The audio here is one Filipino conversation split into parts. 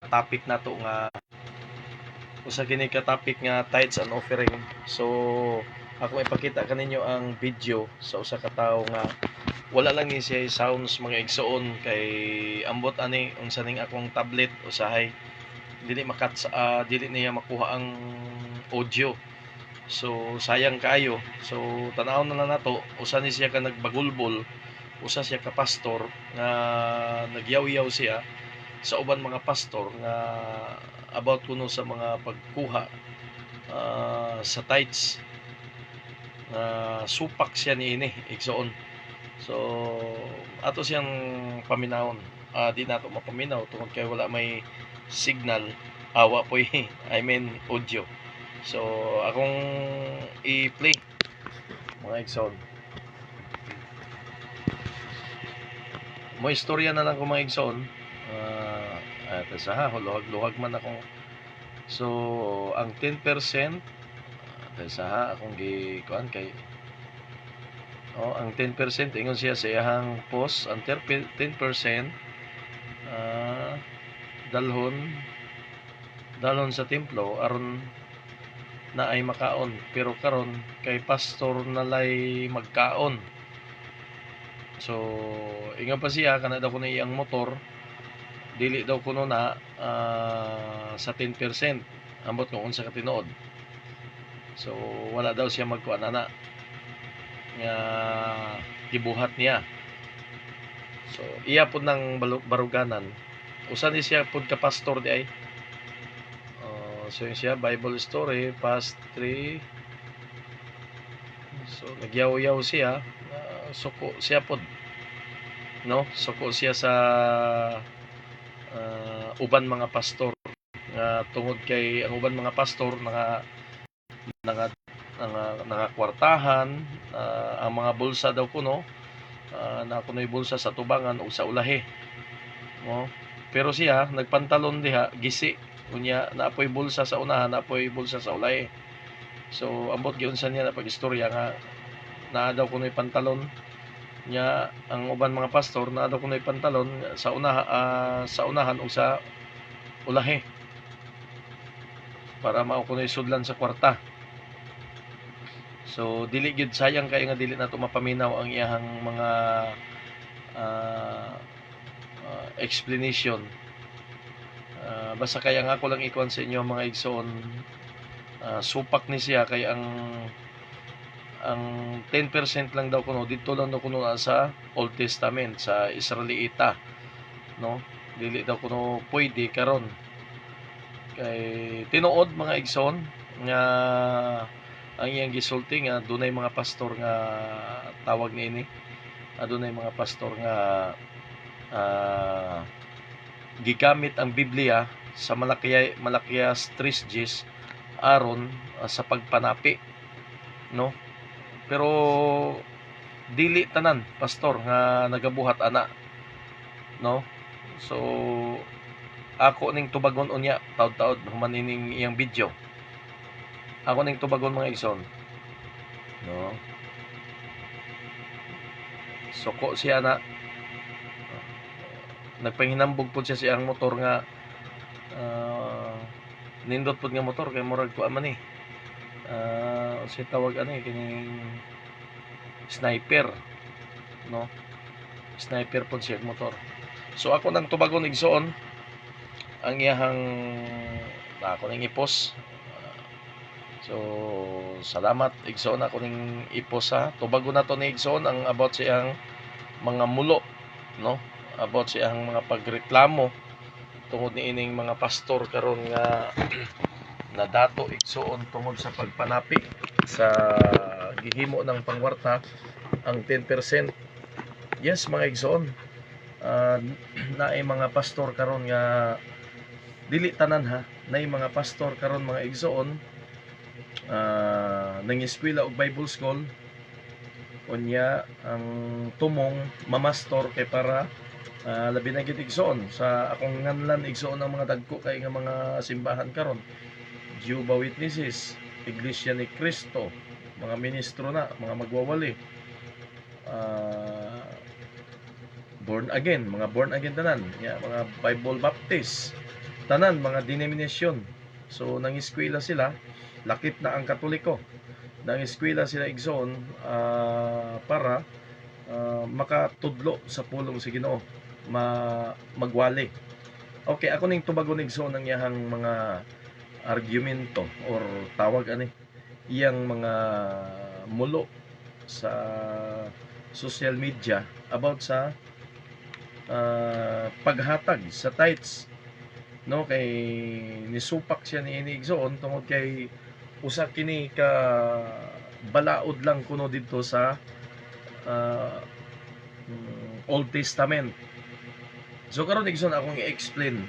topic nato nga usa kini ka topic nga tithes and offering. So ako ipakita kaninyo ang video sa usa ka tawo nga wala lang ni siya sounds mga igsoon kay ambot ani unsa ning akong tablet usahay dili niya makuha ang audio. So sayang kayo. So tan-awon na lang nato usa ni siya ka nagbagulbol, usa siya ka pastor nga nagyaw-yaw siya sa uban mga pastor nga about kuno sa mga pagkuha sa tithes na supak siya niini igsoon. So ato siyang paminawon. Di nato mapaminaw tungod kay wala may signal, awa po I mean audio. So akong i-play mga igsoon. Mo istorya na lang ko mga igsoon. At sa luhag man akong so ang 10% sa akong gikuan kay ang 10% ingon siya sa iyang post ang 10% dalhon sa templo aron na ay makaon, pero karon kay pastor nalay magkaon. So ingon pa siya kana daw kuno iyang motor dili daw kuno na sa 10% ambot kung unsa ka tinuod. So wala daw siya magkuan ana nga gibuhat niya. So iya pud nang baruganan usa ni siya pud ka pastor di ay. So siya Bible story past 3. So nagyaw-yaw siya, suko siya pod, no? Suko siya sa uban mga pastor nga tungod kay ang uban mga pastor kwartahan, ang mga bulsa daw kuno na kuno'y bulsa sa tubangan o sa ulahi, no? Pero siya nagpantalon diha gisi unya naapoy bulsa sa unahan, naapoy bulsa sa ulahi. So ambot giunsa niya na pag-istorya nga naa daw kuno'y pantalon nya ang uban mga pastor naa daw kuno'y pantalon sa unahan o sa ulahi para mao kuno'y sudlan sa kwarta. So dili gyud sayang kay nga dili nato mapaminaw ang iyahang mga explanation. Basta kaya nga ako lang ikuan sa inyo mga igsoon, supak ni siya kay ang 10% lang daw kuno dito lang daw kuno sa Old Testament sa Israelita, no? Dili daw kuno pwede karon kay tinuod mga igsoon nga ang iyang gisulti nga dunay mga pastor nga tawag niini dunay mga pastor nga gigamit ang Biblia sa Malakias 3:10 aron sa pagpanapi, no? Pero dili tanan pastor nga nagabuhat ana, no? So ako ning tubagon unya taud-taud human ining iyang video. Ako ning tubagon mga igsoon, no? Suko siya na nagpanghinambog po siya siyang motor nga nindot po nga motor kay murag kuan man si tawag kining sniper, no? Sniper po siya motor. So ako nang tubagon igsoon ang iyahang ako ning ipos. So salamat igsoon ako ning ipos tubagon na to ni igsoon ang about siyang mga mulo, no? About siyang mga pagreklamo tungod ni ining mga pastor karon nga nadato igsoon tungod sa pagpanapi sa gihimo ng pangwarta ang 10%. Yes mga igsoon, naay mga pastor karon nga dili tanan naay mga pastor karon mga igsoon nangiskwela og Bible school unya ang tumong mamastor kay para labi na gid igsoon sa akong nganlan igsoon ang mga dagko kay nga mga simbahan karon, Jehovah's Witnesses, Iglesia ni Cristo, mga ministro na, mga magwawali, born again tanan, mga Bible Baptist, tanan mga denominasyon. So nangiskwela sila, lakip na ang Katoliko. Nangiskwela sila igsoon para makatudlo sa pulong sa Ginoo, magwali. Okay, ako ning tubagon igsoon ang iyahang mga argumento or tawag ani, iyang mga mulo sa social media about sa paghatag sa tithes, no, kay nisupak siya ni ini igsoon tungod kay usa kini ka balaod lang kuno didto sa uh, Old Testament. So karon igsoon akong i-explain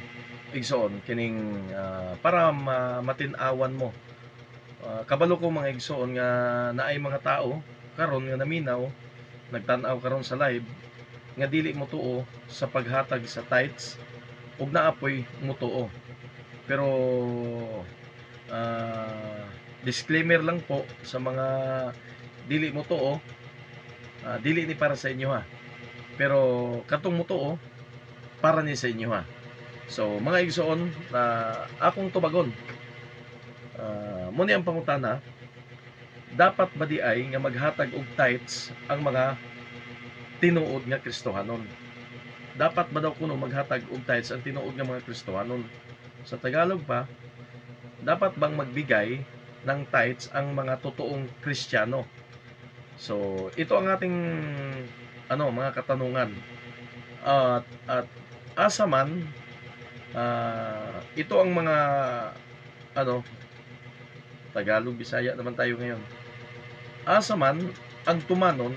igsoon kining para matin-awan mo. Kabalo ko mga igsoon nga naay mga tao karon nga naminaw, nagtan-aw karon sa live nga dili mo tuo sa paghatag sa tithes ug naapoy mo tuo. Pero disclaimer lang po sa mga dili mo tuo, dili ni para sa inyo ha. Pero katong mo tuo para ni sa inyo ha. So mga igsoon na akong tubagon, muna ang pangutana, dapat ba di ay nga maghatag og tithes ang mga tinuod nga Kristohanon? Dapat ba daw kuno maghatag og tithes ang tinuod nga mga Kristohanon? Sa Tagalog pa, dapat bang magbigay ng tithes ang mga totoong Kristiyano? So ito ang ating mga katanungan. At asa man ito ang mga Tagalog, Bisaya naman tayo ngayon. Asa man ang tumanon,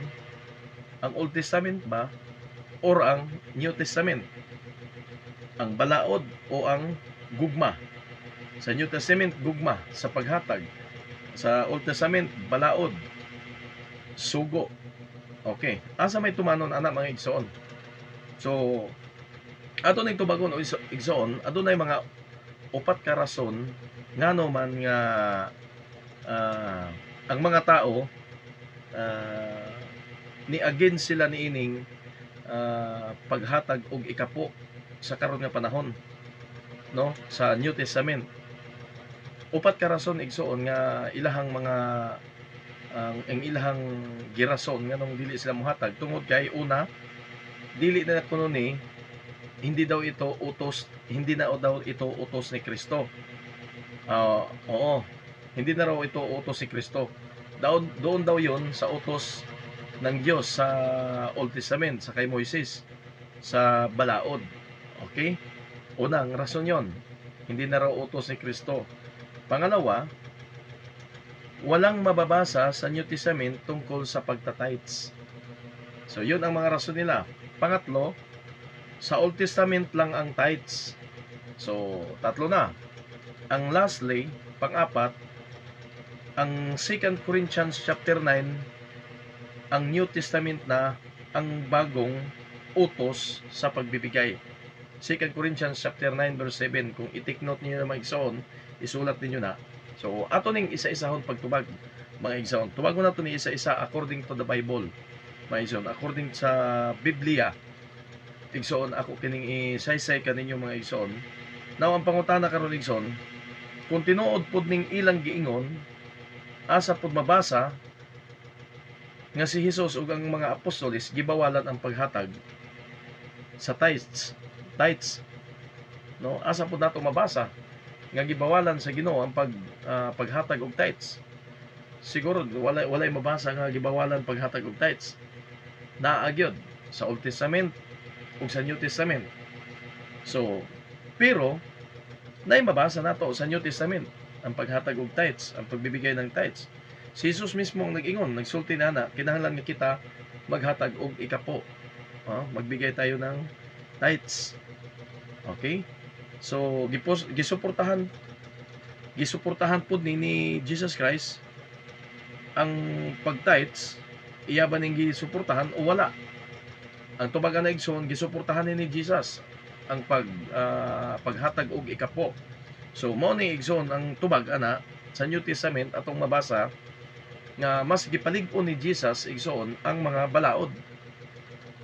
ang Old Testament ba or ang New Testament? Ang balaod o ang gugma? Sa New Testament, gugma sa paghatag. Sa Old Testament, balaod, sugo. Okay, asa may tumanon ana mga igsoon? So ato ning tubagon o igsoon, adunay mga upat ka rason ngano man nga ang mga tao ni against sila niining paghatag og ikapo sa karon nga panahon, no, sa New Testament. Upat ka rason igsoon nga ilahang mga ang ilahang girason nganong dili sila mohatag tungod kay una, dili na kuno ni hindi na daw ito utos ni Kristo. Oo, hindi na raw ito utos si Kristo. Doon daw yon sa utos ng Diyos sa Old Testament, sa kay Moises, sa balaod. Okay? Unang rason yon, hindi na raw utos ni Kristo. Pangalawa, walang mababasa sa New Testament tungkol sa pagtatites. So yun ang mga rason nila. Pangatlo, sa Old Testament lang ang tithes. So tatlo na. Ang lastly, pang-apat, ang 2 Corinthians chapter 9, ang New Testament na ang bagong utos sa pagbibigay. 2 Corinthians chapter 9 verse 7, kung i-take note niyo na mga igsoon, isulat niyo na. So ato ning isa-isahon pagtubag mga igsoon. Tubagon nato ni isa-isa according to the Bible. Mga igsoon, according sa Biblia. Igsoon, ako kining isaysay kaninyo mga igsoon. Now ang pangutana karon igsoon, kung tinuod pud ning ilang giingon, asa pud mabasa nga si Hesus ug ang mga apostoles gibawalan ang paghatag sa tithes. No, asa pud nato mabasa nga gibawalan sa Ginoo ang paghatag og tithes? Siguro walay mabasa nga gibawalan paghatag og tithes. Naa gyud sa Old Testament ug sa New Testament. So, pero nay mabasa nato sa New Testament ang paghatag og tithes, ang pagbibigay ng tithes. Si Jesus mismo ang nag-ingon, nagsulti na kinahanglan nga kita maghatag og ikapo. Magbigay tayo ng tithes. Okay? So gisuportahan pud ni Jesus Christ ang pag-tithes. Iya ba ning gisuportahan o wala? Ang tubagan na igsoon, gisuportahan ni Jesus ang paghatag og ikapo. So mao ni igsoon ang tubag ana sa New Testament atong mabasa nga mas gipalig-on ni Jesus igsoon ang mga balaod,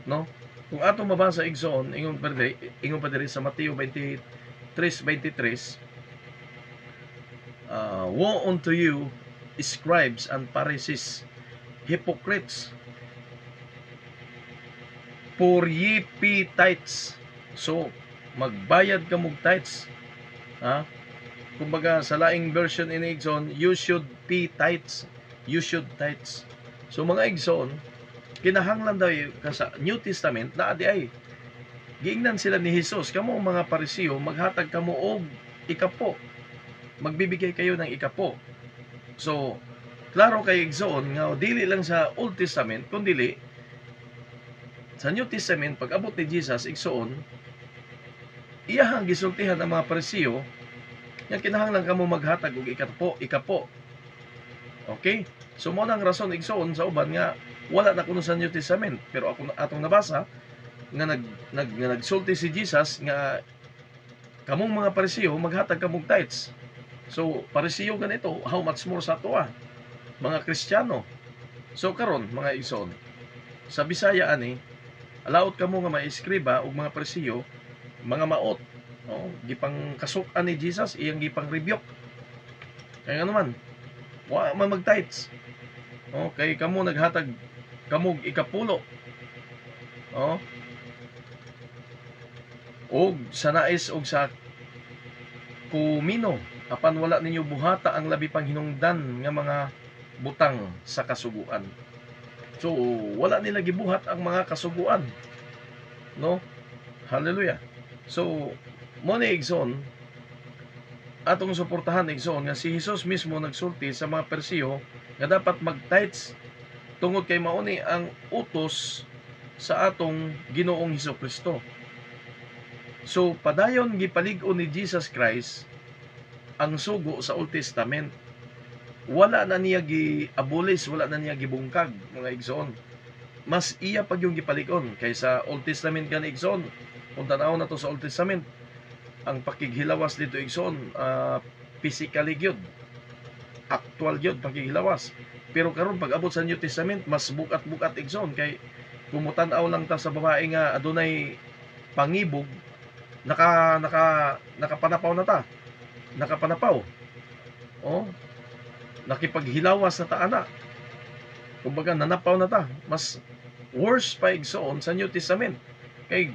no? Kung atong mabasa igsoon ingon pa diri sa Mateo 23 3:23, woe unto you, scribes and Pharisees, hypocrites, for ye pay tithes. So, magbayad ka mong tithes. Ha? Kumbaga, sa laing version in Igsoon, you should pay tithes. You should tithes. So, mga Igsoon, kinahanglan daw sa New Testament na adi ay giingnan sila ni Jesus, kamo mga Parisiyo, maghatag kamo og ikapo, magbibigay kayo ng ikapo. So klaro kay Igsoon nga dili lang sa Old Testament kundi sa New Testament, pag abot ni Jesus Igsoon, iyahang gisultihan ang mga Parisiyo nga kinahanglan kamo maghatag og ikapo. Okay, so mo nang rason Igsoon sa uban nga wala na kuno sa New Testament, pero atong nabasa nga nagsulti si Jesus nga kamong mga Parisiyo maghatag kamong tithes. So Parisiyo ganito, how much more sa ato mga Kristiyano. So karon mga Igsoon, sa Bisaya ani, allowed kamo nga maiskriba og mga Parisiyo, mga maot, gipang kasuk-an ni Jesus, iyang gipang rebuke. Kaya nga naman, wa man mag-tithes. Kay kamo naghatag kamog ikapulo. Og sa nais og sa kumino, apan wala ninyo buhata ang labi pang hinungdan nga mga butang sa kasuguan. So wala nila gibuhat ang mga kasuguan, no? Hallelujah. So mo ni Igsoon, atong suportahan Igsoon nga si Jesus mismo nagsulti sa mga Parisiyo nga dapat mag-tithes tungod kay mauni ang utos sa atong Ginoong Hesukristo. So padayon gipalig-on ni Jesus Christ ang sugo sa Old Testament. Wala na niya gi-abolish, wala na niya gibungkag, mga Igsoon. Mas iya pag yung gipalig-on kaysa Old Testament kan Igsoon. Kung tanaw na to sa Old Testament, ang pakighilawas dito Igsoon, physically gyud, actual gyud pakighilawas. Pero karon pag abot sa New Testament, mas bukat-bukat Igsoon kay kumutan-aw lang ta sa babae nga adunay pangibog, nakapanapaw na ta. Nakapanapaw. Nakipaghilawas na ta ana. Kumbaga nanapaw na ta. Mas worse pa Igsoon sa New Testament. Kay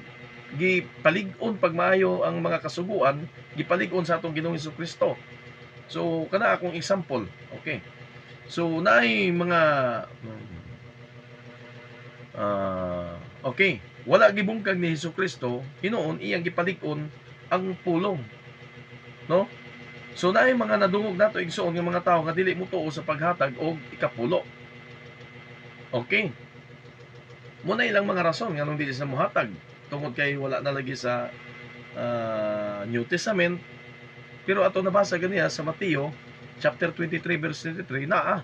gipalig-on pag maayo ang mga kasuguan, gipalig-on sa atong Ginoong Hesukristo. So kana akong example. Okay. So naay mga okay, wala gibungkag ni Hesukristo, hinuon iyang gipalig-on ang pulong, no? So naay mga nadungog nato Igsoon nga mga tawo nga dili motuo sa paghatag og ikapulo. Okay, muna ilang mga rason nga nung dili sa mohatag tungod kay wala na lagi sa New Testament. Pero ato nabasa ganiya sa Mateo chapter 23 verse 23 na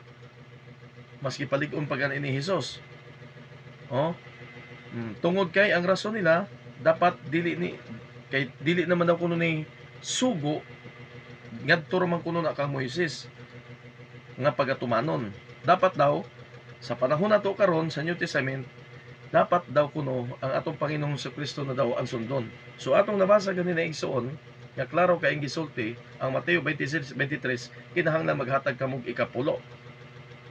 maski palig-on pag ni Jesus. Tungod kay ang rason nila dapat dili naman daw kuno ni sugo ngadto man kuno na kang Moises nga pagatumanon. Dapat daw sa panahon nato karon sa New Testament, dapat daw kuno ang atong Panginoong Jesucristo na daw ang sundon. So atong nabasa ganina Igsoon nga klaro kay ang gisulti ang Mateo 26:23, kinahanglan maghatag kamog ikapulo.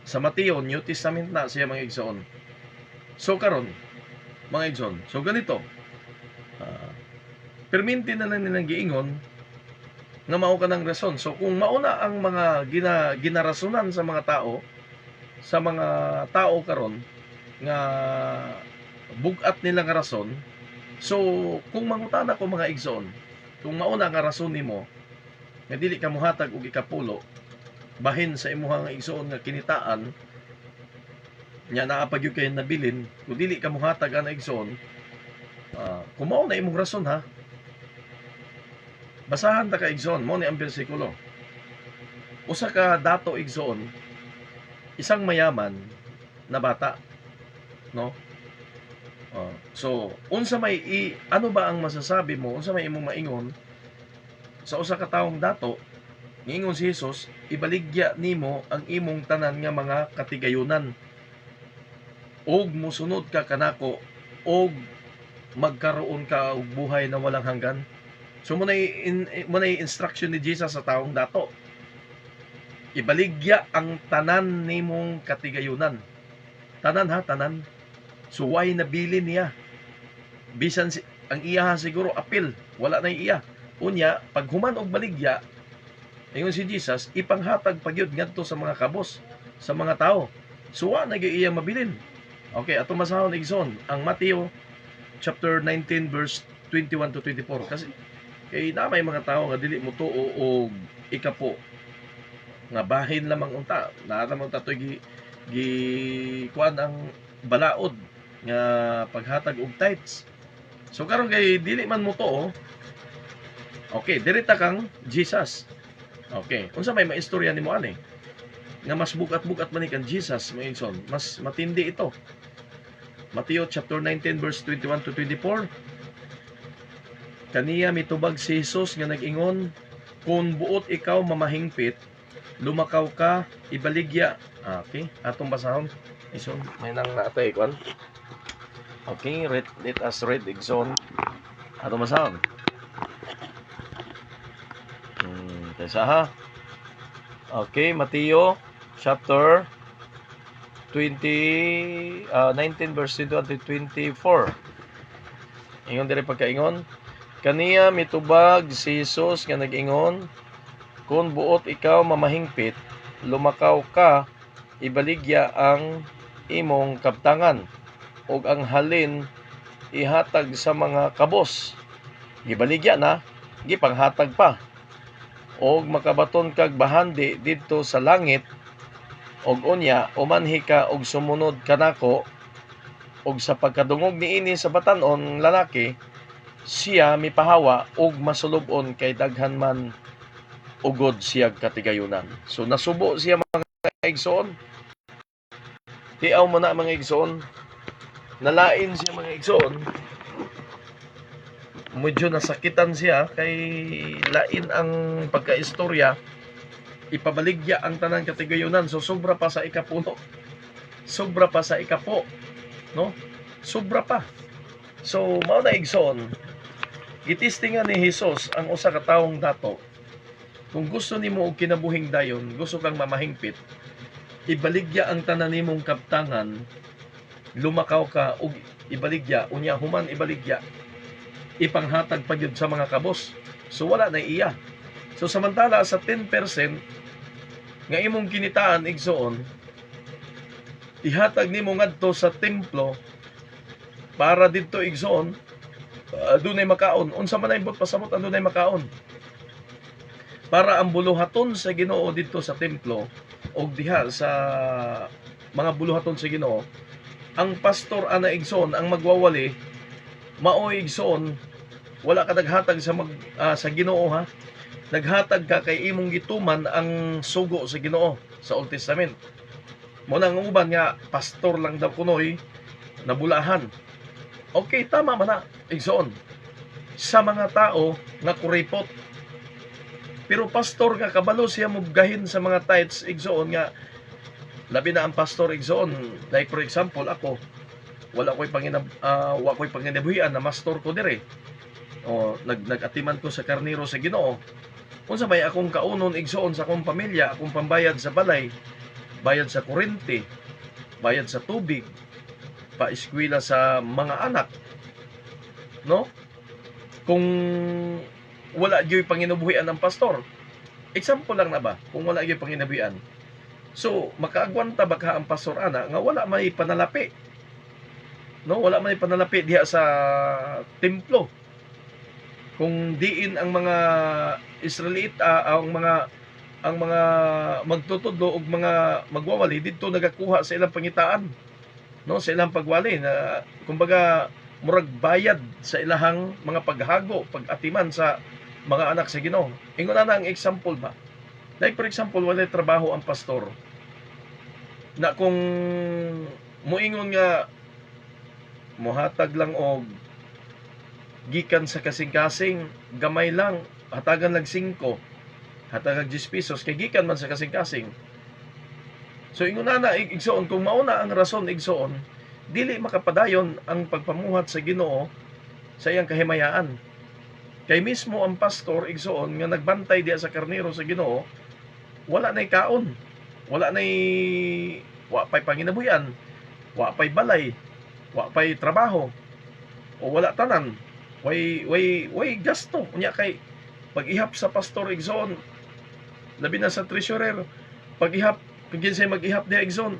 Sa Mateo New Testament na siya mga Igsoon. So karon mga Igsoon, so ganito, perminti na lang nilang giingon nga mao ka ng rason. So kung mauna ang mga ginarasonan sa mga tao karon nga bugat nila nga rason, so kung mangutana ko mga Igsoon, kung mauna nga rason nimo nga dili ka mohatag og ikapulo bahin sa imuhang Igsoon nga kinitaan nya naa pa gyud kay nabilin, kung dili ka mohatag ana Igsoon, kung mao na imong rason basahan ta ka Igsoon, mo ni ang bersikulo. Usa ka dato Igsoon, isang mayaman na bata, no? So unsa may ano ba ang masasabi mo, unsa may imong maingon sa usa ka taong dato? Niingon si Jesus, ibaligya nimo ang imong tanan nga mga katigayunan og mosunod ka kanako og magkaroon ka og buhay na walang hanggan. So muna instruction ni Jesus sa taong dato. Ibaligya ang tanan nimong katigayunan. Tanan ha, tanan. Suway na bilin niya. Bisan ang iya siguro apil, wala na iya. Unya, pag human og baligya, ingon si Jesus, ipanghatag pagyud ngadto sa mga kabos, sa mga tao. Suwa na gyud iya mabilin. Okay, ato masahon igsoon ang Mateo chapter 19 verse 21 to 24 kasi kay na may mga tao nga dili mo tuo og ikapo nga bahin lamang unta na namang tatoy gi kuan ang balaod nga paghatag og tithes. So karon kay dili man mo tuo, okay, dirita kang Jesus. Okay, unsa may maistorya nimo ani nga mas bukat-bukat man ni kang Jesus mo ingon, mas matindi ito. Mateo chapter 19 verse 21 to 24. Kaniya mitubag si Jesus nga nag-ingon, kung buot ikaw mamahingpit, lumakaw ka, ibaligya. Okay, atong basahon. Ison, may nang natay kon. Okay, let us read Ison. Atong basahon. Kaysa ha. Okay, Mateo chapter 19 verse 21 to 24. Ingon diri pagkaingon, kaniya mitubag si Jesus nga nag-ingon, kung buot ikaw mamahingpit, lumakaw ka, ibaligya ang imong kabtangan, ug ang halin ihatag sa mga kabos. Gibaligya na, gipanghatag pa. Og makabaton kag bahandi didto sa langit, og unya umanhi ka og sumunod kanako, og sa pagkadungog niini sa batan-on lalaki, siya mipahawa og masulubon kay daghan man ugod siya katigayunan. So nasubo siya mga igsoon. Tiaw mo na mga igsoon. Nalain siya mga igsoon. Medyo nasakitan siya kay lain ang pagkaistorya. Ipabaligya ang tanan katigayunan. So sobra pa sa ikapuno. Sobra pa sa ikapo. No? Sobra pa. So mao na igsoon. Gitistingan ni Jesus ang usa ka tawong dato. Kung gusto nimo og kinabuhing dayon, gusto kang mamahingpit, ibaligya ang tanan nimong kabtangan, lumakaw ka og ibaligya, unya human ibaligya, ipanghatag pa gyud sa mga kabos. So wala na iya. So samantala sa 10% nga imong kinitaan igsoon, ihatag nimo ngadto sa templo para didto igsoon, dunay makaon. Unsa man ay but pasamot ang dunay makaon. Para ang buluhaton sa Ginoo dito sa templo o diha sa mga buluhaton sa Ginoo, ang pastor ana igsoon ang magwawali, mao igsoon, wala ka naghatag sa Ginoo ha. Naghatag ka kay imong gituman ang sugo sa Ginoo sa Old Testament. Mo nang uban nga pastor lang daw kunoy nabulahan. Okay, tama man na igsoon sa mga tao nga kuripot. Pero pastor nga kabalo siya mugahin sa mga tithes igsoon nga labi na ang pastor igsoon. Like for example, ako wala ko'y panginabuhian na mastor ko dire. O nagatiman ko sa karniro sa Ginoo. Unsa may akong kaunon igsoon sa akong pamilya, akong pambayad sa balay, bayad sa kuryente, bayad sa tubig, pa-eskwela sa mga anak. No? Kung wala gyud panginabuhian ng pastor. Example lang na ba? Kung wala gyud panginabuhian. So, makaagwanta ba ka ang pastor ana nga wala may panalapi? No, wala may panalapi diha sa templo. Kung diin ang mga Israelita, ang mga magtutudlo ug mga magwawali didto nagakuha sa ilang pangitaan, no, sa ilang pagwali na kumbaga murag bayad sa ilahang mga paghago, pag-atiman sa mga anak sa Ginoo. Ingon na ang example ba? Like for example, wala trabaho ang pastor. Na kung moingon nga mohatag lang og gikan sa kasing-kasing, gamay lang, hatagan lang 5, hatagan 10 pesos, kay gikan man sa kasing-kasing. So ingon na igsoon, kung mauna ang rason igsoon, dili makapadayon ang pagpamuhat sa Ginoo sa iyang kahimayaan. Kay mismo ang pastor igsoon nga nagbantay diya sa karnero sa Ginoo, wala nay kaon, wala nay wa pay panginabuyan, wa pay balay, wa pay trabaho, o wala tanan, way gasto. Unya kay pag-ihap sa pastor igsoon, labi na sa treasurer, pag-ihap, kung ginsay mag-ihap diha igsoon,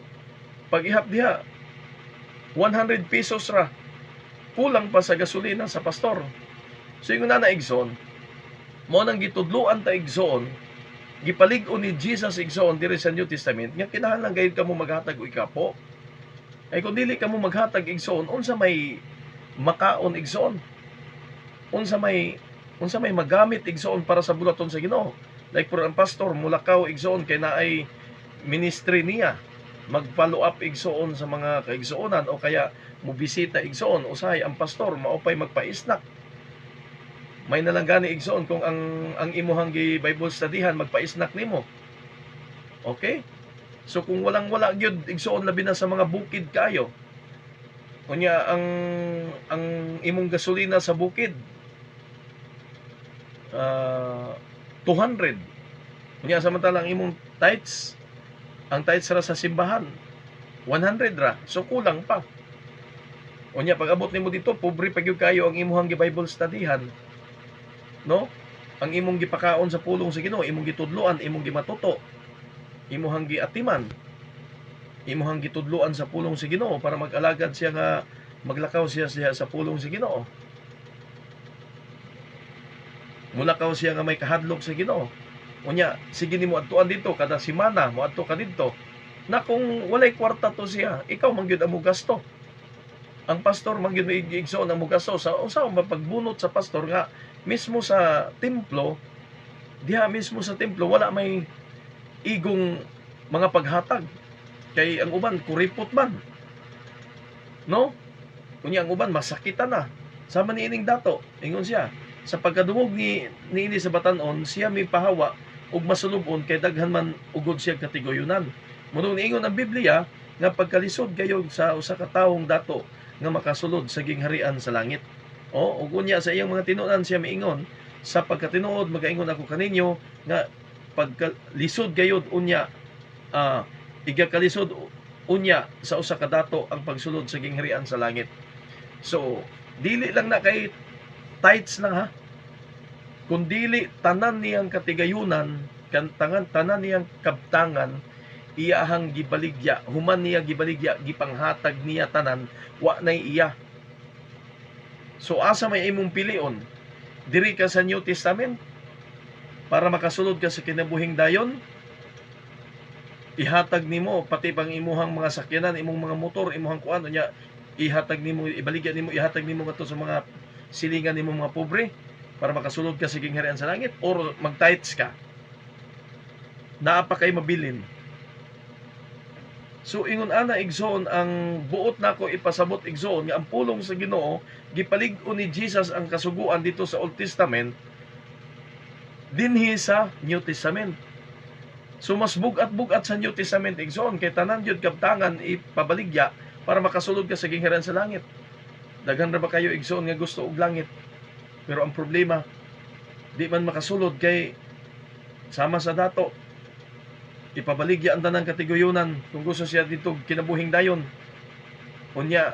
pag-ihap diha 100 pesos ra, kulang pa sa gasolina sa pastor. So yung na igsoon, mo nang gitudloan ta igsoon, gipalig-on ni Jesus igsoon diri sa New Testament nga kinahanglan gayud kamo maghatag og ikapo. Ay kung dili kamo maghatag igsoon, unsa may makaon igsoon? Unsa may magamit igsoon para sa bulaton sa Ginoo? Like for ang pastor mulakaw igsoon kay naay ministry niya, mag-follow up igsoon sa mga kaigsoonan o kaya mubisita igsoon, usahay ang pastor maupay magpaisnak. May nalanggani igsoon kung ang imuhang Bible studyhan magpaisnak nimo. Okay? So kung wala gyud igsoon labi na sa mga bukid kayo. Kunya ang imong gasolina sa bukid 200. Kunya samantala ang imong tithes, ang tithes ra sa simbahan 100 ra. So kulang pa. Unya pag abot nimo dito, pobre pa gyud kayo ang imuhang Bible studyhan. No? Ang imong gipakaon sa pulong sa Ginoo, imong gitudloan, imong gimatuto, imuhang giatiman, imuhang gitudloan sa pulong sa Ginoo para mag-alagad siya nga maglakaw siya sa pulong sa Ginoo. Mulakaw siya nga may kahadlok sa Ginoo. Unya, sige nimo adtuan dito kada semana, moadto ka dito. Na kung walay kwarta to siya, ikaw man gyud ang gasto. Ang pastor man gyud igsoon ang gasto sa usaw mapagbunot sa pastor nga mismo sa templo, diha mismo sa templo wala may igong mga paghatag. Kay ang uban kuripot man. No? Kunya ang uban masakitan na. Sama ni ining dato, ingon siya, sa pagkadungog ni ini sa batanon, siya may pahawa ug masulubon kay daghan man ugod siya katigoyunan. Muna niingon ang Biblia nga pagkalisod gayud sa usa ka tawong dato nga makasulod sa gingharian sa langit. O ug unya sa iyang mga tinunan siya miingon, sa pagkatinuod magaingon ako kaninyo nga pagkalisod gayud unya igakalisod unya sa usa ka dato ang pagsulod sa gingharian sa langit. So dili lang na kay tithes lang ha, kundili tanan niyang katigayunan, tanan niyang kabtangan, iyahang gibaligya, human niya gibaligya, gipanghatag niya tanan, wa nay iya. So asa may imong pilion? Diri ka sa New Testament para makasulod ka sa kinabuhing dayon, ihatag nimo pati pang imuhang mga sakyanan, imong mga motor, imuhang kuan nya, ihatag nimo, ibaligya nimo, ihatag nimo ngadto sa mga silingan nimo mga pobre para makasulod ka sa gingharian sa langit, or mag-tithes ka. Naa pa kay mabilin. So ingon ana igsoon, ang buot nako ipasabot igsoon nga ang pulong sa Ginoo gipalig-on ni Jesus ang kasuguan dito sa Old Testament dinhi sa New Testament. So mas bugat-bugat sa New Testament igsoon kay tanan gyud kabtangan ipabaligya para makasulod ka sa gingharian sa langit. Daghan ra ba kayo igsoon nga gusto og langit? Pero ang problema, di man makasulod kay sama sa dato. Ipabaligya ang tanang katiguyunan kung gusto siya dito kinabuhing dayon. Unya,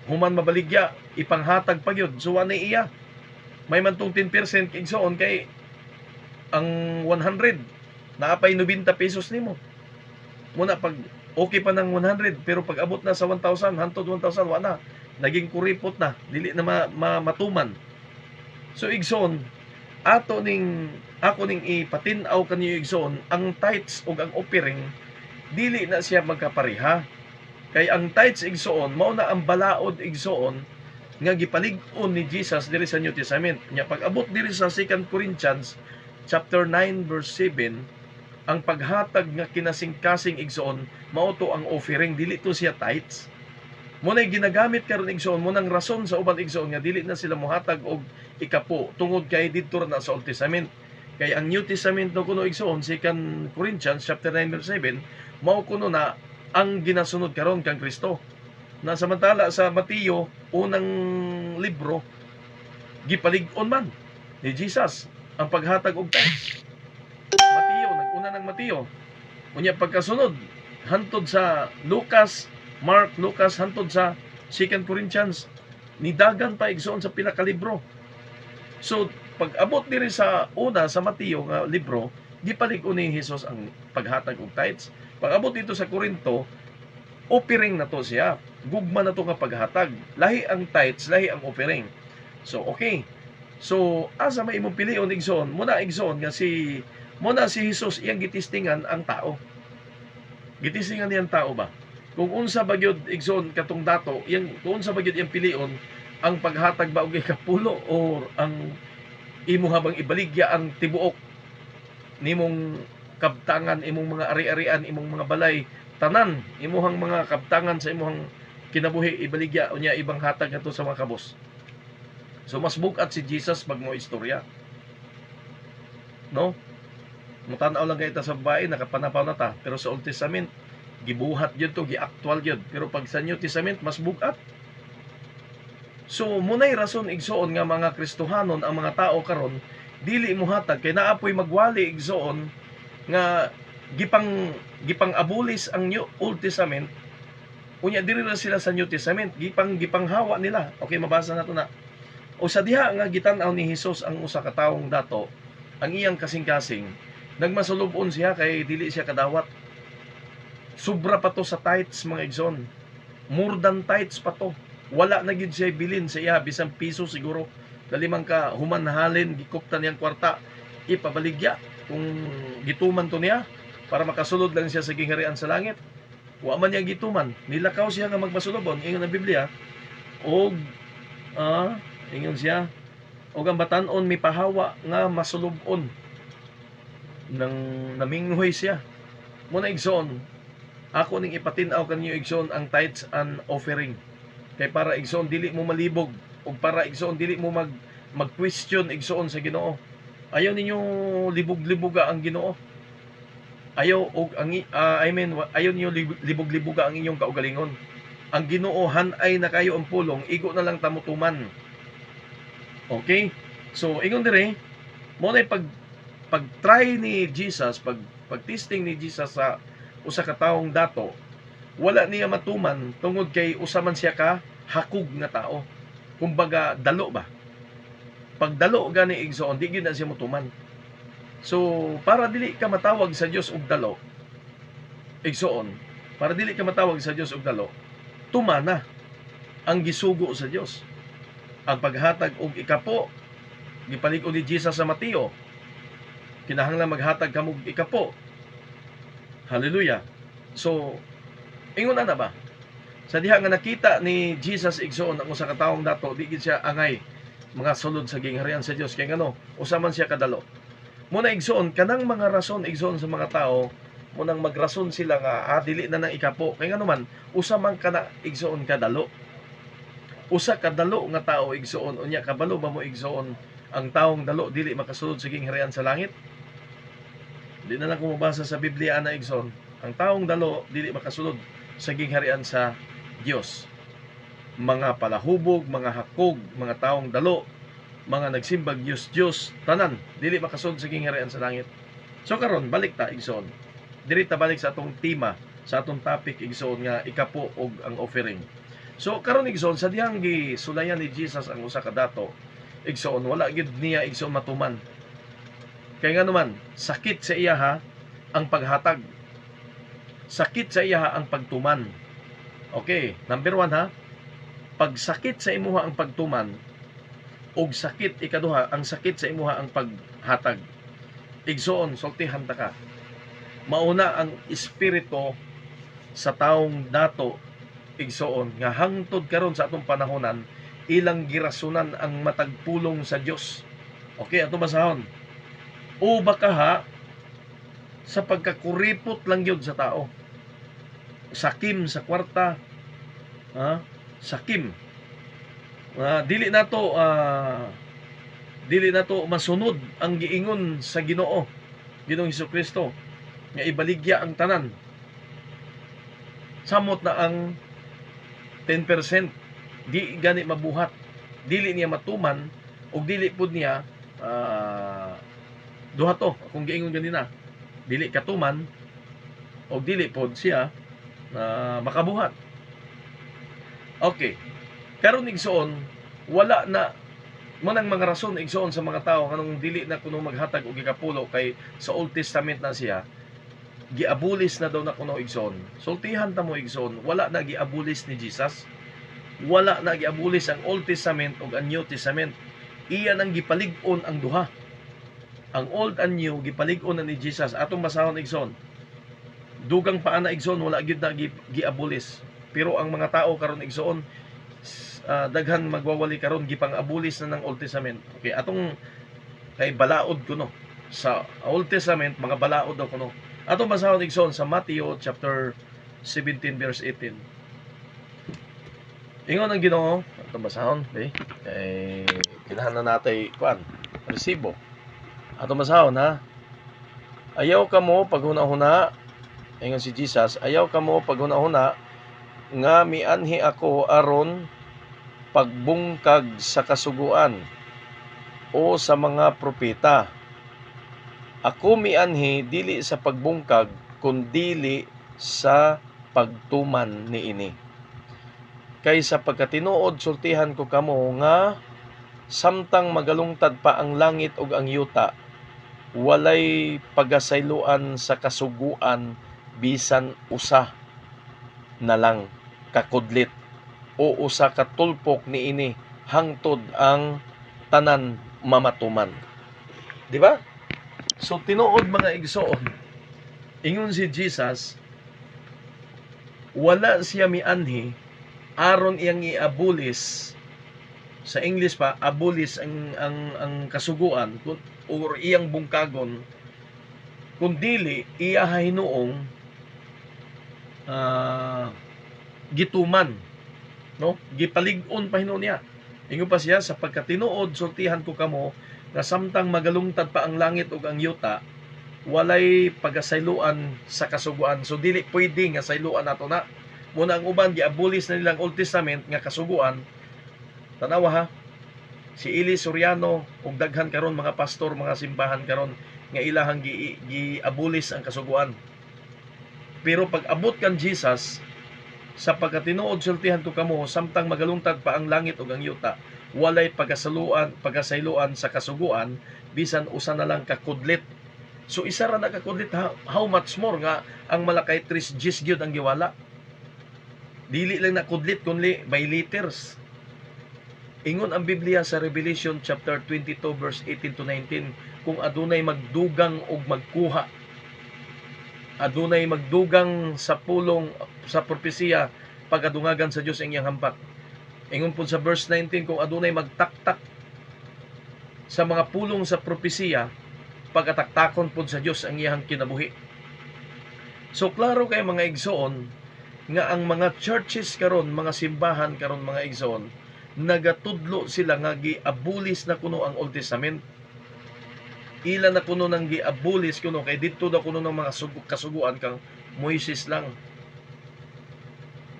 human mabaligya, ipanghatag pa yun. So, ano iya? May man tong 10% igsoon kay ang 100, naapay 90 pesos nimo. Muna pag okay pa ng 100, pero pag abot na sa 1,000, hantod 1,000, wala na. Naging kuripot na, dili na matuman. So, igsoon, ako ning ipatin-aw kanyo igsoon, ang tithes ug ang offering dili na siya magkapareha. Kay ang tithes igsoon mao na ang balaod igsoon nga gipalig-on ni Jesus diri sa New Testament. Nya pag abot diri sa 2 Corinthians chapter 9 verse 7, ang paghatag nga kinasing-kasing igsoon mao to ang offering, dili to siya tithes. Muna'y ginagamit karon igsoon, munang rason sa uban igsoon nga dili na sila mohatag og ikapo tungod kay didto na sa Old Testament. Kay ang New Testament no kuno igsoon 2 Corinthians chapter 9 verse 7 mao kuno na ang ginasunod karon kang Kristo. Na samantala sa Mateo unang libro gipalig-on man ni Jesus ang paghatag og tithes. Mateo, nag-una ng Mateo. Unya pagkasunod hantod sa Lucas, Mark, Lucas hantod sa 2 Corinthians, nidagan pa igsoon sa pila ka libro. So pag abot diri sa una sa Mateo nga libro, gipalig-on ni Jesus ang paghatag og tithes. Pag abot dito sa Corinto, offering na to siya. Gugma na to nga paghatag. Lahi ang tithes, lahi ang offering. So okay. So asa may imong pilion igsoon, muna igsoon nga muna si Jesus iyang gitistingan ang tao. Gitistingan niyang tao ba? Kung unsa ba gyud igsoon katong dato, kung unsa ba gyud iyang pilion, ang paghatag ba og ikapulo or ang imo habang ibaligya ang tibuok nimong kabtangan, imong mga ari-arian, imong mga balay, tanan imuhang mga kabtangan sa imuhang kinabuhi ibaligya unya ibang hatag nato sa mga kabos. So mas bugat si Jesus pag mo istorya. No? Mutanaw lang kay ta sa babae nakapanapaw na ta, pero sa Old Testament gibuhat gyud to, gi-actual gyud. Pero pag sa New Testament mas bugat. So munay rason igsoon nga mga Kristohanon ang mga tao karon dili mo hatag kay naapoy magwali igsoon nga gipang abulis ang Old Testament, unya diri na sila sa New Testament gipanghawa nila. Okay, mabasa nato na. O sa diha nga gitan-aw ni Hesus ang usa ka tawong dato, ang iyang kasing-kasing nagmasulubon siya kay dili siya kadawat. Sobra pa to sa tithes mga igsoon. More than tithes pa to. Wala na gid siya bilin sa iya bisan piso siguro. Dalimang ka humanhalin gikuptan niyang kwarta ipabaligya kung gituman to niya para makasulod lang siya sa gingharian sa langit. Wa man niya gituman, nilakaw siya nga magmasulubon ingon ang Biblia. Og ingon siya og ang batan-on mipahawa nga masulubon nang naminghoy siya. Muna igsoon, ako ning ipatin-aw kanyo igsoon ang tithes and offering. Kay para igsoon dili mo malibog ug para igsoon dili mo mag-question igsoon sa Ginoo. Ayaw ninyo libog-liboga ang Ginoo. Ayaw ayaw niyo libog-liboga ang inyong kaugalingon. Ang Ginoo han-ay na kayo ang pulong, igo na lang tamutuman. Okay? So ingon dire, mo na pag-try ni Jesus, pag-testing ni Jesus sa usa ka taong dato, wala niya matuman tungod kay usa man siya ka hakog nga tao. Kumbaga dalo ba? Pag dalo gani igsoon, di gyud na siya motuman. So para dili ka matawag sa Dios og dalo, igsoon, para dili ka matawag sa Dios og dalo, tumana ang gisugo sa Dios. Ang paghatag og ikapo gipalig-on ni Jesus sa Mateo. Kinahanglan maghatag kamo og ikapo. Hallelujah. So ingon na ba? Sa diha nga nakita ni Jesus igsoon ang usa ka taong dato, di gid siya angay mga sulod sa gingharian sa Dios kay ngano, usa man siya kadalo. Muna igsoon kanang mga rason igsoon sa mga tao, munang magrason sila nga dili na nang ikapo kay ngano man usa man kana igsoon kadalo. Usa kadalo nga tao igsoon unya kabalo ba mo igsoon ang taong dalo dili makasulod sa gingharian sa langit? Di na lang ko mabasa sa Biblia na igsoon, ang taong dalo dili makasulod sa gingharian sa Dios. Mga palahubog, mga hakog, mga taong dalo, mga nagsimbag Diyos, tanan dili makasulod sa gingharian sa langit. So karon balik ta igsoon. Diri ta balik sa atong tema, sa atong topic igsoon nga ikapo og ang offering. So karon igsoon sa dihang gisulayan ni Jesus ang usa ka dato, igsoon wala gid niya igsoon matuman. Kay nga naman sakit sa iya ang paghatag. Sakit sa iya ang pagtuman. Okay, number 1 pag sakit sa imuha ang pagtuman, og sakit ikaduha ang sakit sa imuha ang paghatag. Igsoon sultihan ta ka. Mauna ang espiritu sa taong dato igsoon nga hangtod karon sa atong panahonan ilang girasunan ang matagpulong sa Dios. Okay, ato basahon. O baka sa pagkakuripot lang yun sa tao. Sakim sa kwarta, sakim. Dili nato masunod ang giingon sa Ginoo, Ginoong Hesukristo, nga ibaligya ang tanan. Samot na ang 10%, di gani mabuhat, dili niya matuman, o dili pud niya duha to akong giingon ganina, dili katuman o dili pod siya makabuhat. Okay, karon igsoon wala na manang mga rason igsoon sa mga tao kanang dili na kuno maghatag og gikapulo kay sa Old Testament na siya giabulis na daw na kuno igsoon. Sultihan ta mo igsoon, wala na giabulis ni Jesus. Wala na giabulis ang Old Testament ug ang New Testament. Iyan ang gipalig-on ang duha. Ang Old and New gipalig-on na ni Jesus. Atong basahon igsoon. Dugang paana igsoon wala gyud na giabulis. Pero ang mga tao karon igsoon daghan magwawali karon gipang-abulis na ng Old Testament. Okay, atong kay balaod kuno sa Old Testament mga balaod daw kuno. Atong basahon igsoon sa Matthew chapter 17 verse 18. Ingon ang Ginoo, atong basahon, okay? Kay kinahanglan natay kuan, resibo. Atong basahon ha. Ayaw kamo paghuna-huna, ingon si Jesus, ayaw kamo paghuna-huna nga mianhi ako aron pagbungkag sa kasuguan o sa mga propeta. Ako mianhi dili sa pagbungkag kundi sa pagtuman niini. Kay sa pagkatinuod sultihan ko kamo nga samtang magalungtad pa ang langit ug ang yuta, walay pagasayloan sa kasuguan bisan usa na lang kakudlit o usa ka tulpok niini hangtod ang tanan mamatuman. Di ba? So tinuod mga igsoon, ingon si Jesus, wala siya mianhi aron iyang iabulis. Sa English pa, abulis ang kasuguan or iyang bungkagon, kundili iya hinuong gituman, no? Gipalig-on pa hinuon niya. Ingon pa siya, sa pagkatinuod sultihan ko kamo nga samtang magalungtad pa ang langit ug ang yuta, walay pagasayloan sa kasuguan. So dili pwede nga sayloan nato na. Muna ang uban giabulis na nilang Old Testament nga kasuguan. Tanawa ha, si Eli Soriano ug daghan karon mga pastor, mga simbahan karon nga ilahang giabulis ang kasuguan. Pero pag abot kan Jesus, sa pagkatinuod sultihan ko kamo samtang magalungtad pa ang langit ug ang yuta, walay pagasayloan sa kasuguan bisan usa na lang kakudlit. So isa ra na kakudlit, how much more nga ang malakay 3 Gs gyud ang giwala. Dili lang na kudlit kundi by liters. Ingon ang Biblia sa Revelation chapter 22 verse 18 to 19, kung adunay magdugang og magkuha, adunay magdugang sa pulong sa propesiya pagadungagan sa Dios ang iyang hampak. Ingon po sa verse 19, kung adunay magtaktak sa mga pulong sa propesiya, pagataktakon po sa Dios ang iyang kinabuhi. So klaro kay mga igsoon nga ang mga churches karon, mga simbahan karon mga igsoon, nagatudlo sila nga giabulis na kuno ang Old Testament. Ila na kuno nang giabulis kuno kay didto na kuno ng mga kasuguan kang Moises lang.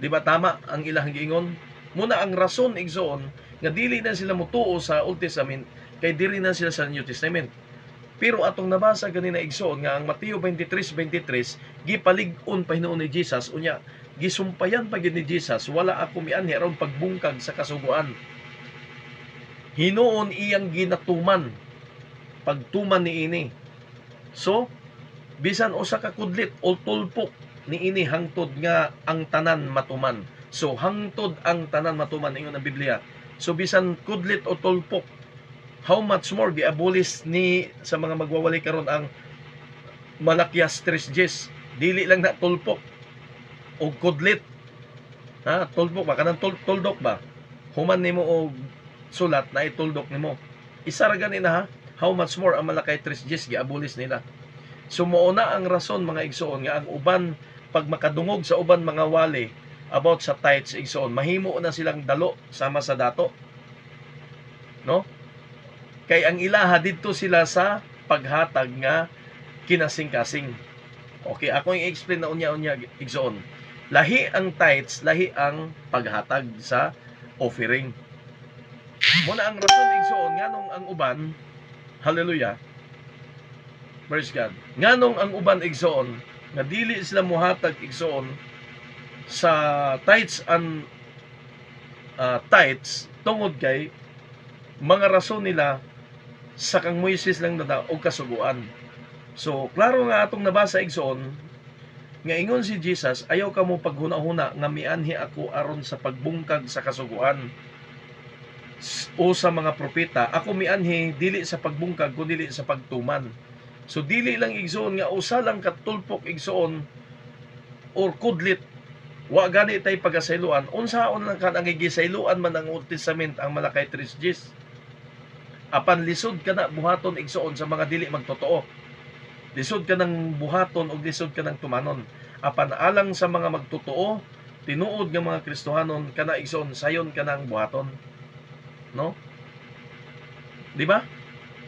Di ba tama ang ilang giingon? Muna ang rason igsoon nga dili na sila mutuo sa Old Testament kay diri na sila sa New Testament. Pero atong nabasa ganina igsoon nga ang Mateo 23:23 gipalig-on pa hinuon ni Jesus, unya gisumpayan pa gid ni Jesus, wala ako mianhi aron pagbungkag sa kasuguan. Hinuon iyang ginatuman, pagtuman niini. So bisan usa ka kudlit o tulpok niini hangtod nga ang tanan matuman. So hangtod ang tanan matuman ingon ang Biblia. So bisan kudlit o tulpok, how much more giabolis ni sa mga magwawali karon ang Malakias 3 Gs. Dili lang na tulpok o kudlit. Ha, tulpok ba kanang tuldok ba? Human nimo og sulat na ituldok nimo. Isa ra gani na ha. How much more ang Malakay 3 Gs giabolis nila. So mao na ang rason mga igsoon nga ang uban pag makadungog sa uban mga wali about sa tithes igsoon, mahimo na silang dalo sama sa dato. No? Kay ang ilaha didto sila sa paghatag nga kinasing-kasing. Okay, ako yung explain na unya-unya igsoon. Lahi ang tithes, lahi ang paghatag sa offering. Muna ang rason igsoon nganong ang uban Hallelujah. Praise God. Nganong ang uban igsoon nga dili sila muhatag igsoon sa tithes and tithes tungod kay mga rason nila sa kang Moises lang nada og kasuguan. So klaro nga atong nabasa igsoon nga ingon si Jesus, ayaw ka mo paghuna-huna nga mianhi ako aron sa pagbungkag sa kasuguan o sa mga propeta. Ako mianhi dili sa pagbungkag kundi dili sa pagtuman. So dili lang igsoon nga usa lang katulpok igsoon or kudlit wa gani tay pagasayloan. Unsaon lang kan ang gigisayloan man ang Old Testament ang Malakay 3:10. Apan lisod ka na buhaton igsoon sa mga dili magtotoo. Lisod ka ng buhaton o lisod ka ng tumanon. Apan alang sa mga magtotoo, tinuod nga mga Kristohanon kana igsoon sayon ka ng buhaton. No? Di ba?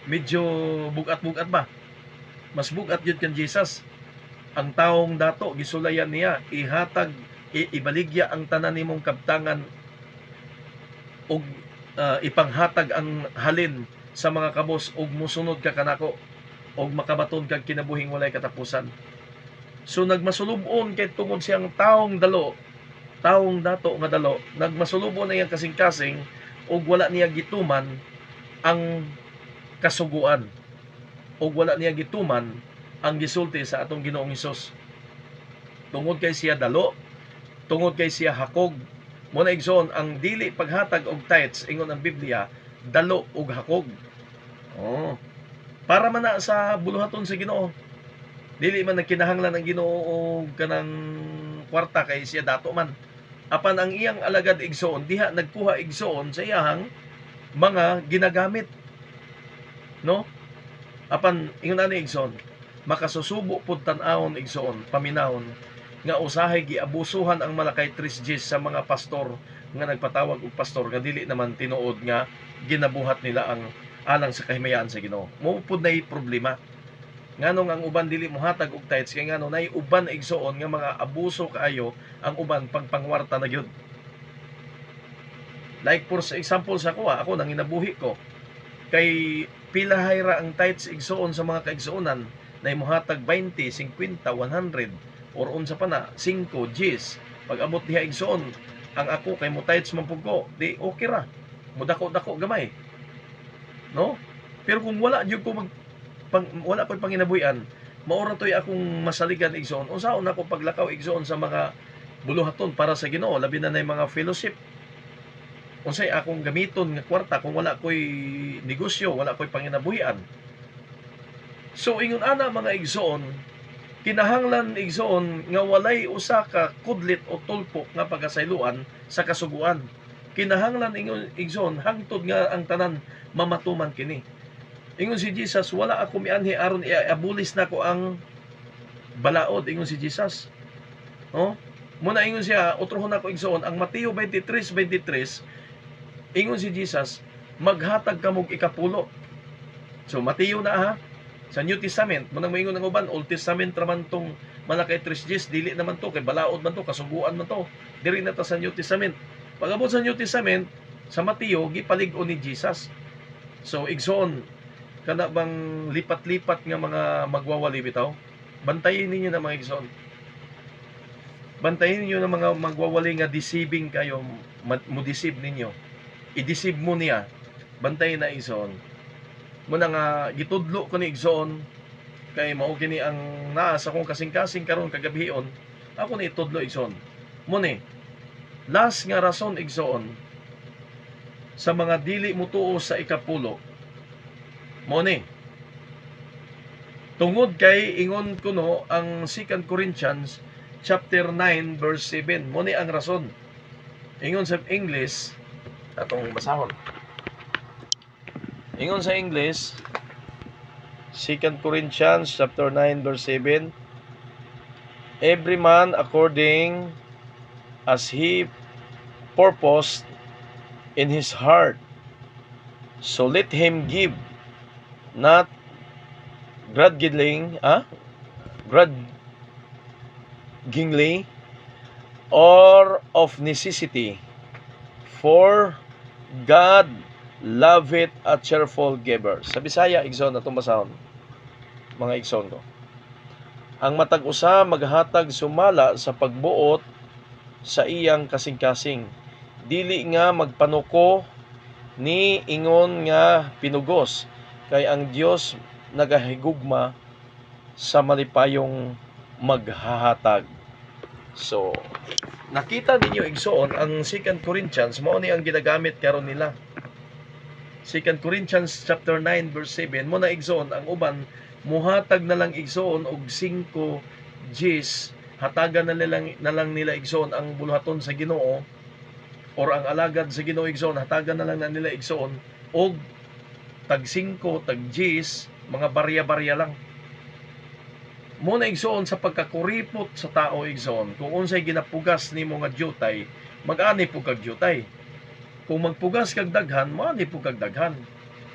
Medyo bugat-bugat ba? Mas bugat yun kan Jesus. Ang taong dato gisulayan niya ihatag ibaligya ang tanan nimong kabtangan og ipanghatag ang halin sa mga kabos og musunod ka kanako og makabaton kag kinabuhing walay katapusan. So nagmasulubon kay tungod siyang taong dato nga dalo, nagmasulubon na iyang kasing-kasing og wala niya gituman ang kasuguan og wala niya gituman ang gisulti sa atong Ginoong Hesus. Tungod kay siya dalo, tungod kay siya hakog, mo na igsoon ang dili paghatag og tithes ingon ang Biblia dalo ug hakog. Para man na sa buluhaton sa Ginoo. Dili man nagkinahanglan ang Ginoo og kanang kwarta kay siya dato man. Apan ang iyang alagad igsoon diha nagkuha igsoon sa iyang mga ginagamit. No? Apan ingon ani igsoon, makasusubo pud tan-awon igsoon, paminahon nga usahay giabusuhan ang Malakay 3:10 sa mga pastor nga nagpatawag og pastor nga dili naman tinuod nga ginabuhat nila ang alang sa kahimayaan sa Ginoo. Mo pud nay problema. Nganong ang uban dili mohatag og tithes kay ngano nay uban igsoon nga mga abuso kaayo ang uban pangpangwarta na gyud. Like for example sa ako nang inabuhi ko kay pila hayra ang tithes igsoon sa mga kaigsuonan nay mohatag 20, 50, 100 or unsa pa na 5 Gs. Pag abot diha igsoon ang ako kay mo tithes man pud ko, di okay ra. Mudako-dako gamay. No? Pero kung wala jud ko wala ko'y panginabuhian, maura to'y akong masaligan igsoon. Unsaon ako paglakaw igsoon sa mga buluhaton para sa Ginoo, labi na nay mga fellowship. Unsay akong gamiton nga kwarta kung wala ko'y negosyo, wala ko'y panginabuhian. So ingon ana mga igsoon, kinahanglan igsoon nga walay usa ka kudlit o tulpok nga pagasayloan sa kasuguan. Kinahanglan ingon igsoon hangtod nga ang tanan mamatuman kini. Ingon si Jesus, wala ako mianhi aron iabulis nako ang balaod, ingon si Jesus. Muna ingon siya, utrohon ako igsoon ang Mateo 23:23. Ingon si Jesus, maghatag kamog ikapulo. So Mateo na ha. Sa New Testament, munang moingon ng uban, Old Testament raman tong Malakay 3:10, dili naman to kay balaod man to, kasuguan man to. Diri na ta sa New Testament. Pag-abot sa New Testament, sa Mateo gipalig-on ni Jesus. So igsoon kana bang lipat-lipat nga mga magwawali bitaw? Bantayin ninyo na mga igsoon. Bantayin ninyo na mga magwawali nga deceiving kayo, mo deceive ninyo. I-deceive mo niya. Bantayin na igsoon. Muna nga gitudlo ko ni igsoon kay mao kini ang naa sa kong kasing-kasing karon kagabion. Ako ni itudlo igsoon. Muni last nga rason igsoon sa mga dili mutuo sa ikapulo. Moni. Tungod kay ingon kuno ang 2 Corinthians chapter 9 verse 7. Moni ang rason. Ingon sa English atong basahon. Ingon sa English 2 Corinthians chapter 9 verse 7. Every man according as he purposed in his heart, so let him give, not grudgingly, or of necessity, for God love it a cheerful giver. Sa Bisaya igsoon atong basahon, mga igsoon ko. Ang matag usa maghatag sumala sa pagbuot sa iyang kasing-kasing. Dili nga magpanuko ni ingon nga pinugos, kay ang Dios nagahigugma sa malipayong maghahatag. So, nakita ninyo igsoon ang 2 Corinthians mao ni ang ginagamit karon nila. 2 Corinthians chapter 9 verse 7 mo na igsoon ang uban muhatag na lang igsoon og 5 Gs, hatagan na lang nila igsoon ang buluhaton sa Ginoo or ang alagad sa Ginoo igsoon, hatagan na lang na nila igsoon og tag 5 tag Gs, mga barya-barya lang. Muna igsoon sa pagkakuripot sa tao igsoon, kung unsay ginapugas nimo nga jutay, mag-ani po kag jutay. Kung magpugas kag daghan, maani po kag daghan.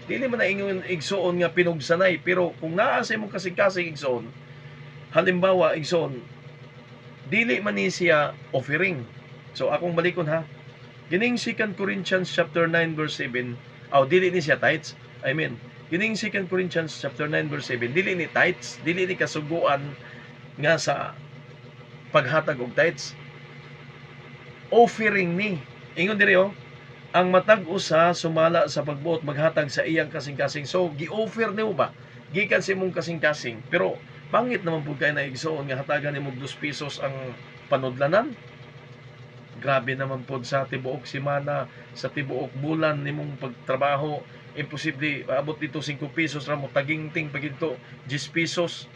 Dili man na ingon igsoon nga pinugsanay, pero kung naa sa imong kasing-kasing igsoon, halimbawa igsoon, dili man ni siya offering. So akong balikon ha. Gining 2 Corinthians chapter 9 verse 7, dili ni siya tithes. I mean, gining 2 Corinthians chapter 9 verse 7, dili ni tithes, dili ni kasuguan nga sa paghatag og tithes. Offering ni. Ingon diri ang matag usa sumala sa pagbuot maghatag sa iyang kasing-kasing. So gi-offer nimo ba gikan sa imong kasing-kasing, pero pangit naman pud kay na igsoon nga hatagan nimo 2 pesos ang panudlanan. Grabe naman pud sa tibuok semana, sa tibuok bulan nimong pagtrabaho, imposible abot dito 5 pesos ra mo tagingting pagito 10 pesos.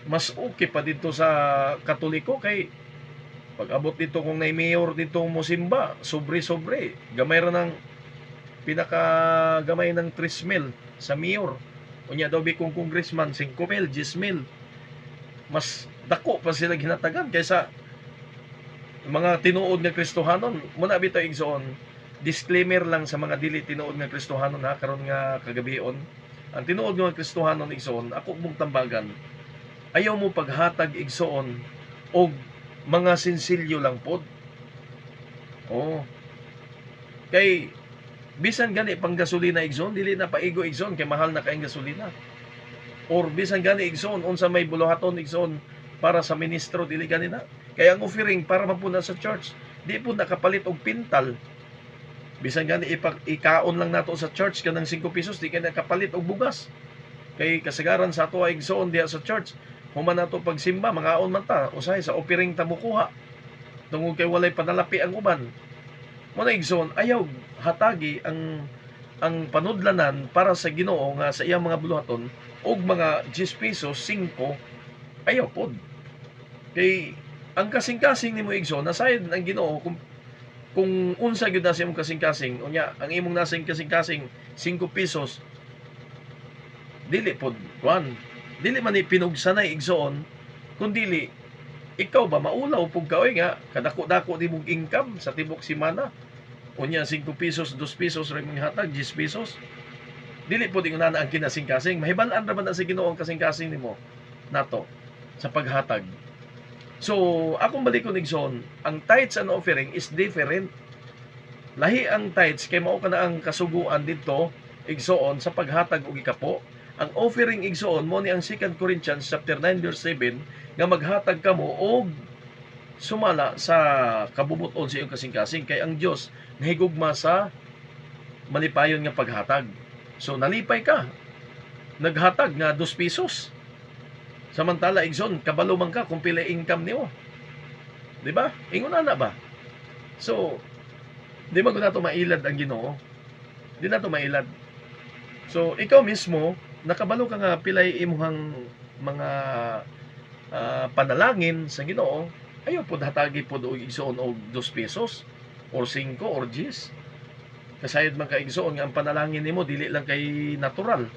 Mas okay pa dito sa Katoliko kay pag abot dito kung mayor dito mo simba, sobre-sobre. Gamay ra ng pinakagamay ng 3,000 sa mayor. Unya daw kung congressman 5,000, 10,000. Mas dako pa sila ginatagan kaysa mga tinuod nga Kristohanon. Muna bitaw igsoon, disclaimer lang sa mga dili tinuod nga Kristohanon ha, karon nga kagabion. Ang tinuod nga Kristohanon igsoon, ako mong tambagan, ayaw mo paghatag igsoon og mga sensilyo lang pod. Kay bisan gani pang gasolina igsoon, dili na paigo igsoon kay mahal na kaayong gasolina. Or bisan gani igsoon unsa may buluhaton igsoon para sa ministro, dili gani na. Kaya ang offering para mapuna sa church, di po nakapalit og pintal. Bisan gani ikaon lang nato sa church kanang 5 pesos, di ka nakapalit og bugas. Kay kasagaran sa ato igsoon diha sa church, human nato pagsimba, mangaon man ta, usahay sa offering ta mukuha. Tungod kay walay panalapi ang uban. Mo na igsoon, ayaw hatagi ang panudlanan para sa Ginoo nga sa iyang mga buluhaton og mga 10 pesos, 5, ayaw pod. Kay ang kasing-kasing nimo igsoon, nasayad ang Ginoo kung unsa gyud na sa imong kasing-kasing, unya ang imong nasing kasing-kasing 5 pesos, dili pod dili man ni pinugsanay igsoon, kundili ikaw ba maulaw pug kaoy nga kadako-dako di mong income sa tibok semana. Unya 5 pesos, 2 pesos ra imong hatag, 10 pesos. Dili pod ingon na ang kinasing-kasing. Mahibal-an ra man sa Ginoo ang kasing-kasing nimo nato sa paghatag. So, akong balikon igsoon, ang tithes and offering is different. Lahi ang tithes kay mao kana ang kasuguan dito igsoon sa paghatag og ikapo. Ang offering igsoon mo ni ang 2 Corinthians chapter 9 verse 7 nga maghatag kamo og sumala sa kabubuton sa iyong kasing-kasing, kay ang Dios nahigugma sa malipayon nga paghatag. So nalipay ka, naghatag nga 2 pesos. Samantala igsoon kabalo man ka kung pila income niyo. Di ba? Ingon na ba? So di man ko nato mailad ang Ginoo. Di nato mailad. So ikaw mismo nakabalo ka nga pilay imuhang mga panalangin sa Ginoo, ayaw po hatagi po og igsoon og 2 pesos or 5 or 10. Kasayod man ka igsoon nga ang panalangin nimo dili lang kay natural.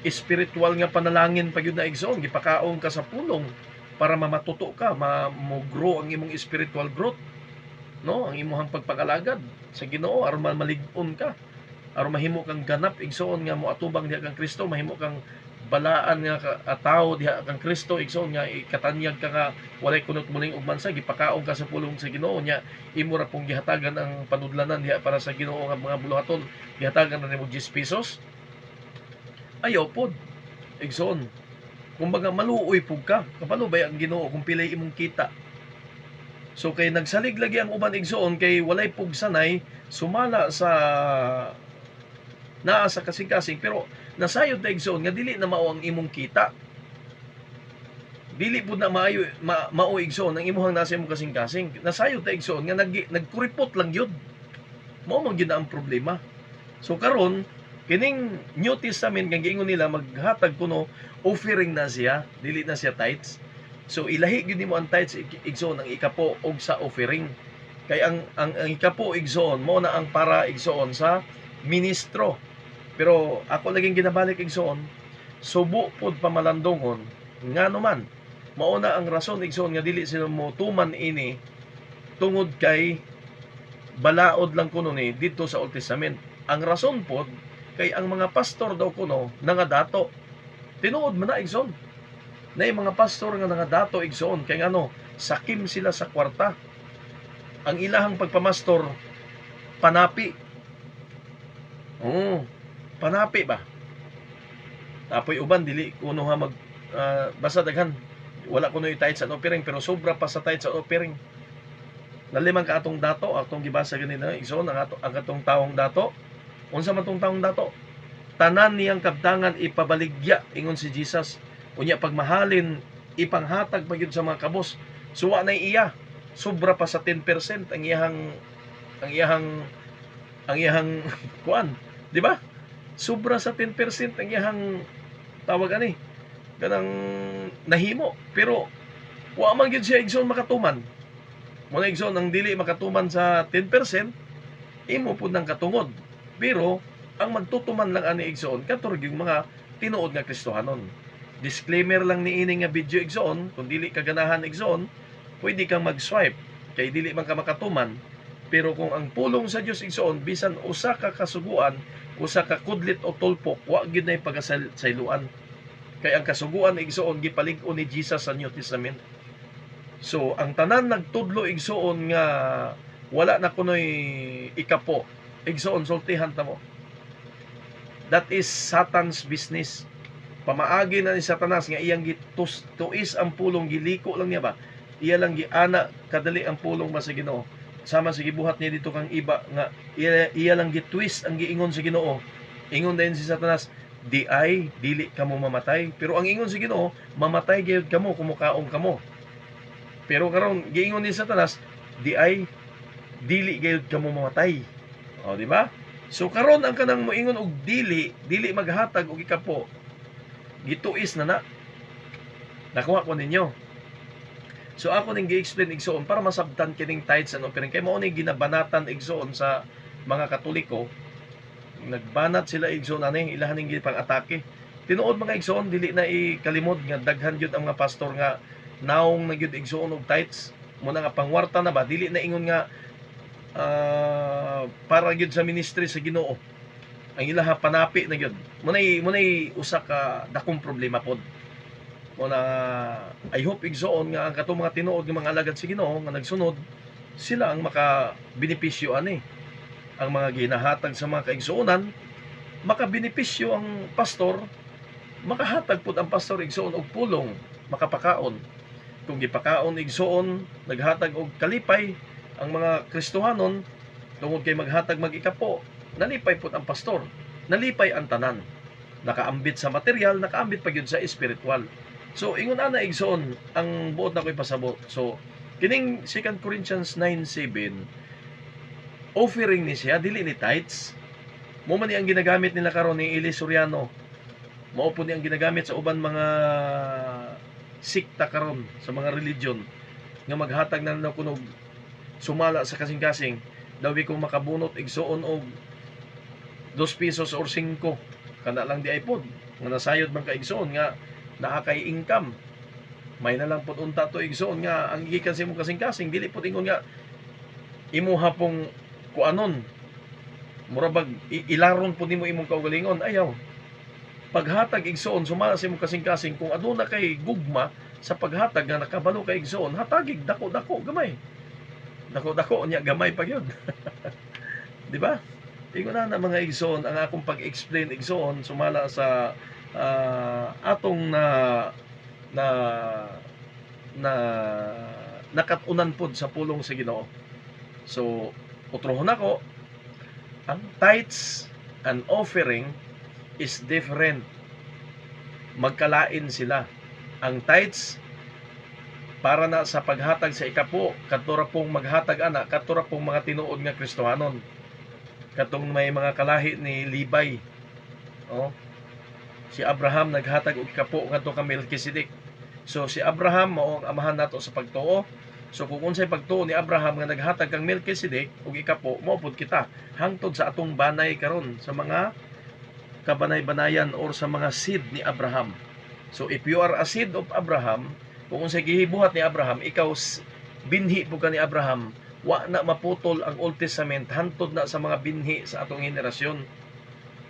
Spiritual nga panalangin pag yun na igsoon, gipakaon ka sa pulong para mamatuto ka, mo-grow ang imong spiritual growth, no? Ang imong pagpagalagad sa Ginoo aron malig-on ka. Aron mahimo kang ganap igsoon nga moatubang diha kang Kristo, mahimo kang balaan nga tao diha kang Kristo igsoon nga ikatanyag ka nga walay kunot muling ug mansa gipakaon ka sa pulong sa Ginoo nya imo ra pong gihatagan ang panudlanan diha para sa Ginoo nga mga buluhaton gihatagan na nimo 10 pesos ayaw pod igsoon kumbaga maluoy pug ka kapano ba ang Ginoo kung pilay imong kita. So kay nagsalig lagi ang uban igsoon kay walay pug sanay sumala sa naa sa kasing-kasing pero nasayod na igsoon nga dili na mao ang imong kita. Dili pud na mao igsoon ang imuhang nasa imong kasing-kasing. Nasayod na igsoon nga nagkuripot lang yun. Mao man gyud ang problema. So karon kining New Testament nga giingon nila maghatag kuno offering na siya, dili na siya tithes. So ilahi gyud nimo ang tithes igsoon ang ikapo og sa offering. Kay ang ikapo igsoon mo na ang para igsoon sa ministro. Pero ako laging ginabalik igsoon, subo pod pamalandongon nga naman mao na ang rason igsoon nga dili sila mo tuman ini tungod kay balaod lang kuno ni dito sa Old Testament. Ang rason pod kay ang mga pastor daw kuno nangadato. Tinuod man na igsoon. Nay mga pastor nga nangadato igsoon kay ano, sakim sila sa kwarta. Ang ilahang pagpamastor panapi. Panapi ba? Apoy uban dili kuno ha mag basta daghan wala kuno i-tithes sa offering pero sobra pa sa tithes sa offering. Nalimang ka atong dato atong gibasa ganina igsoon ang atong taong dato. Unsa man tong taong dato? Tanan niyang kabtangan ipabaligya ingon si Jesus. Unya pagmahalin ipanghatag pa gyud sa mga kabos. Suwa na iya sobra pa sa 10% ang iyahang kuan, di ba? Sobra sa 10% ang iyahang tawag ani kanang nahimo pero wa man gyud siya igsoon makatuman mo na igsoon ang dili makatuman sa 10% imo pud nang katungod pero ang magtutuman lang ani igsoon katurog yung mga tinuod nga Kristohanon. Disclaimer lang ni ini nga video igsoon kung dili ka ganahan igsoon pwede kang mag-swipe kay dili man ka makatuman pero kung ang pulong sa Dios igsoon bisan usa ka kasuguan usa ka kudlit o tulpok wa gyud nay pagasayloan kay ang kasuguan igsoon gipalig-on ni Jesus sa New Testament. So ang tanan nagtudlo igsoon nga wala na kunoy ikapo igsoon sultihan ta mo. That is Satan's business. Pamaagi na ni Satanas nga iyang tuis ang pulong giliko lang niya ba. Iya lang giana kadali ang pulong ba sa Ginoo. Sama sa gibuhat niya dito kang iba nga iya lang gitwist ang giingon sa Ginoo. Ingon din si Satanas, dili kamo mamatay. Pero ang ingon sa Ginoo, mamatay gyud kamo kumukaon kamo. Pero karon giingon ni Satanas, dili gyud kamo mamatay. O di ba? So karon ang kanang moingon og dili maghatag og ikapo. Gituis na. Nakuha ko ninyo. So ako ning gi-explain igsoon para masabtan kining tithes and offering kay mao ni ginabanatan igsoon sa mga Katoliko. Nagbanat sila igsoon ani ilahan ning gipang-atake. Tinuod mga igsoon dili na ikalimod nga daghan gyud ang mga pastor nga naong na gyud igsoon og tithes mo na nga pangwarta na ba dili na ingon nga para gyud sa ministry sa Ginoo. Ang ilaha panapi na gyud. Munay usa ka dakong problema pod. Muna, I hope igsoon nga ang katong mga tinuod ng mga alagad sa Ginoo nga nagsunod sila ang makabenepisyo ani. Ang mga ginahatag sa mga kaigsuonan makabenepisyo ang pastor, makahatag pud ang pastor igsoon og pulong, makapakaon. Kung gipakaon igsoon, naghatag og kalipay ang mga Kristohanon tungod kay maghatag mag-ikapo, nalipay pud ang pastor, nalipay ang tanan. Nakaambit sa material, nakaambit pa gyud sa espiritual. So, ingon ana igsoon, ang buot na ko'y pasabot. So, kining 2 Corinthians 9:7, offering ni siya, dili ni tithes. Mo man ni ang ginagamit nila karon ni Eli Soriano. Mao po ni ang ginagamit sa uban mga sikta karon sa mga religion nga maghatag na kunog sumala sa kasing-kasing. Dawi kung makabunot igsoon og 2 pesos or 5, kana lang di iPod. Nga nasayod man ka igsoon nga naa kay income. May na lang pud unta to igsoon nga ang gikan sa imong kasing-kasing dili pud ingon nga imuha pong kuanon. Murabag ilaron pud nimo imong kaugalingon ayaw. paghatag igsoon sumala sa imong kasing-kasing kung aduna kay gugma sa paghatag nga nakabalo kay igsoon, hatagig dako-dako gamay. Dako-dako niya gamay pa gyud. Di ba? Ingon na mga igsoon ang akong pag-explain igsoon sumala sa atong na na nakatunan pod sa pulong sa Ginoo. So, utrohon ako, ang tithes and offering is different. Magkalain sila. Ang tithes para na sa paghatag sa ikapo, kadtura pong maghatag ana, kadtura pong mga tinuod nga Kristohanon. Katong may mga kalahi ni Libay. Oh. Si Abraham naghatag og ikapo ngadto ka Melkisedek. So si Abraham mao ang amahan nato sa pagtuo. So kung unsay pagtuo ni Abraham nga naghatag kang Melkisedek og ikapo, mao pud kita hangtod sa atong banay karon sa mga kabanay-banayan or sa mga seed ni Abraham. So if you are a seed of Abraham, kung unsay gihibuhat ni Abraham, ikaw binhi po ka ni Abraham, wa na maputol ang Old Testament hantod na sa mga binhi sa atong henerasyon.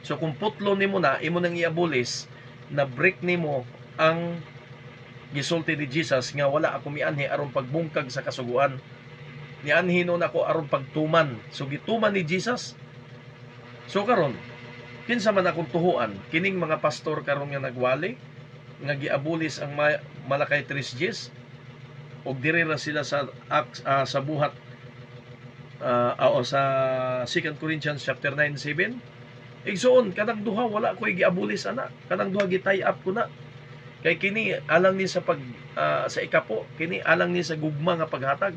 So kung putlo nimo na, imo nang iabulis na break nimo ang gisulti ni Jesus nga wala ako mianhi aron pagbungkag sa kasuguan. Nianhi nun ako aron pagtuman. So gituman ni Jesus. So karon, kinsa man akong tuhuan, kining mga pastor karon nga nagwali, nga giabulis ang Malakay 3:10 og diri ra sila sa sa buhat o sa 2 Corinthians chapter 9:7. Igsoon kanang duha wala ko'y giabulis ana, kanang duha gitay up ko na. Kay kini alang ni sa sa ikapo, kini alang ni sa gugma nga paghatag.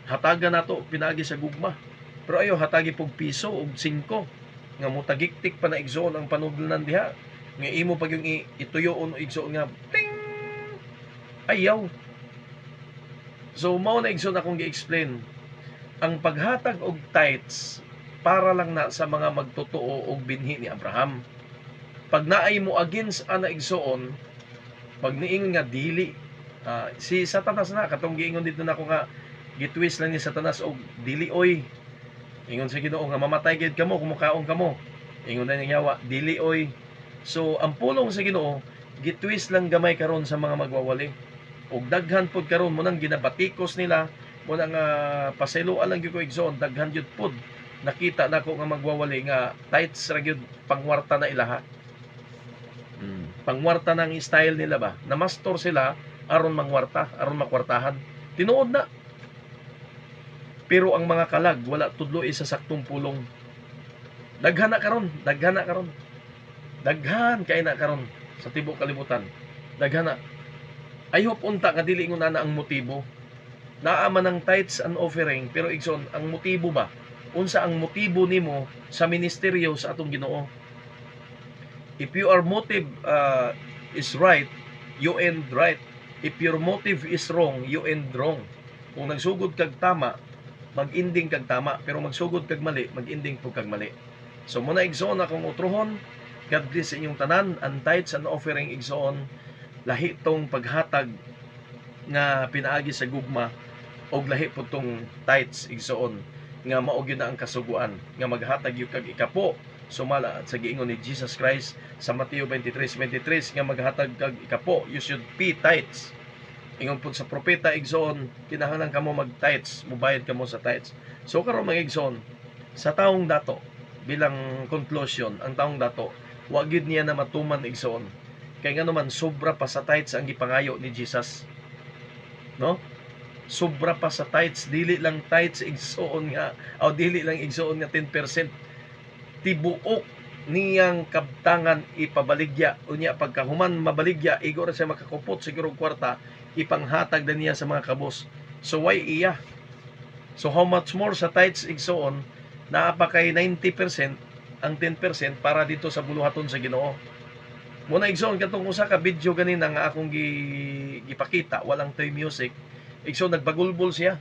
Hatagan nato pinaagi sa gugma. Pero ayo hatagi pog piso og 5 nga mutagiktik pa na igsoon ang panudlanan diha. Nga imo pag yung ituyoon o igsoon nga ting ayaw. So mao na igsoon akong gi-explain. Ang paghatag og tithes para lang na sa mga magtotoo og binhi ni Abraham. Pag naay mo against ana igsoon, pag niingon nga dili, si Satanas na katong giingon dito nako nga gitwist lang ni Satanas og dili oy. Ingon sa Ginoo nga mamatay gid kamo kung mukaon kamo. Ingon na niya wa dili oy. So ang pulong sa Ginoo gitwist lang gamay karon sa mga magwawali. Og daghan pod karon mo nang ginabatikos nila, mo nang pasiluan lang gyud ko igsoon, daghan gyud pod. Nakita nako nga magwawali nga tithes ra gyud pangwarta na ilaha. Pangwarta ng style nila ba? Namastor sila aron mangwarta, aron makwartahan. Tinuod na. Pero ang mga kalag wala tudlo sa saktong pulong. Daghan na karon, daghan na karon. Daghan kay na karon sa tibuok kalibutan. Daghan na. I hope unta nga dili ngon na ang motibo. Naa man ang tithes and offering, pero igsoon ang motibo ba? Unsa ang motibo nimo sa ministeryo sa atong Ginoo? If your motive is right, you end right. If your motive is wrong, you end wrong. Kung nagsugod kag tama, mag-ending kag tama. Pero magsugod kag mali, mag-ending po kag mali. So muna igsoon akong utrohon. God bless sa inyong tanan. Ang tithes and offering igsoon, lahi tong paghatag nga pinaagi sa gugma og lahi po tong tithes igsoon nga mao gyud na ang kasuguan nga maghatag yung kag ikapo sumala sa giingon ni Jesus Christ sa Mateo 23:23 nga maghatag kag ikapo, you should pay tithes. Ingon po sa propeta igsoon, kinahanglan kamo mag-tithes, mubayad kamo sa tithes. So karon mga igsoon, sa taong dato bilang conclusion, ang taong dato wa gyud niya na matuman igsoon. Kay ngano man sobra pa sa tithes ang gipangayo ni Jesus. No? Sobra pa sa tithes, dili lang tithes igsoon nga o dili lang igsoon nga 10%. Tibuok niyang kabtangan ipabaligya unya pagkahuman mabaligya igor siya makakupot siguro kwarta ipanghatag din niya sa mga kabos. So why iya? So how much more sa tithes igsoon naa pa kay 90% ang 10% para dito sa buluhaton sa Ginoo. Muna igsoon katong usa ka video ganina nga akong gipakita, walang toy music. Igsoon nagbagulbol siya.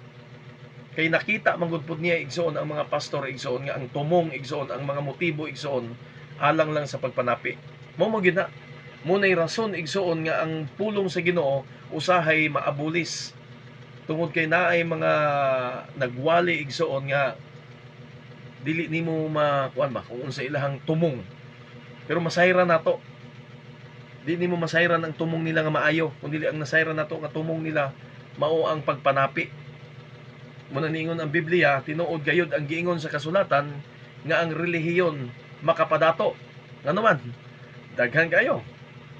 Kay nakita manggod pud niya igsoon ang mga pastor igsoon nga ang tumong igsoon ang mga motibo igsoon alang lang sa pagpanapi. Mao gyud na. Munay rason igsoon nga ang pulong sa Ginoo usahay maabulis. Tungod kay naay mga nagwali igsoon nga dili nimo makuan ba kung unsa ilahang tumong. Pero masayran nato. Di nimo masayran ang tumong nila nga maayo, kundi ang nasayran nato nga tumong nila mao ang pagpanapi. Muna niingon ang Biblia, tinuod gayud ang giingon sa kasulatan nga ang relihiyon makapadato. Nga naman, daghan kayo.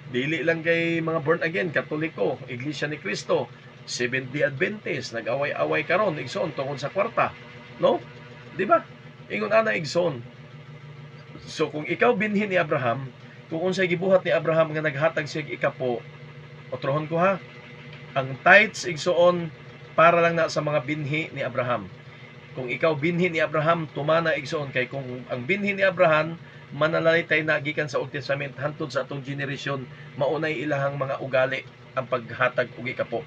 Dili lang kay mga born again, Katoliko, Iglesia ni Cristo, Seventh-day Adventist, nag-away-away karon igsoon tungod sa kwarta, no? Di ba? Ingon ana igsoon. So kung ikaw binhi ni Abraham, kung unsay gibuhat ni Abraham nga naghatag siya ikapo, otrohon ko ha, ang tithes igsoon para lang na sa mga binhi ni Abraham. Kung ikaw binhi ni Abraham, tumana igsoon kay kung ang binhi ni Abraham manalalitay na gikan sa Old Testament hantod sa atong generasyon, maunay ilahang mga ugali ang paghatag og ikapo.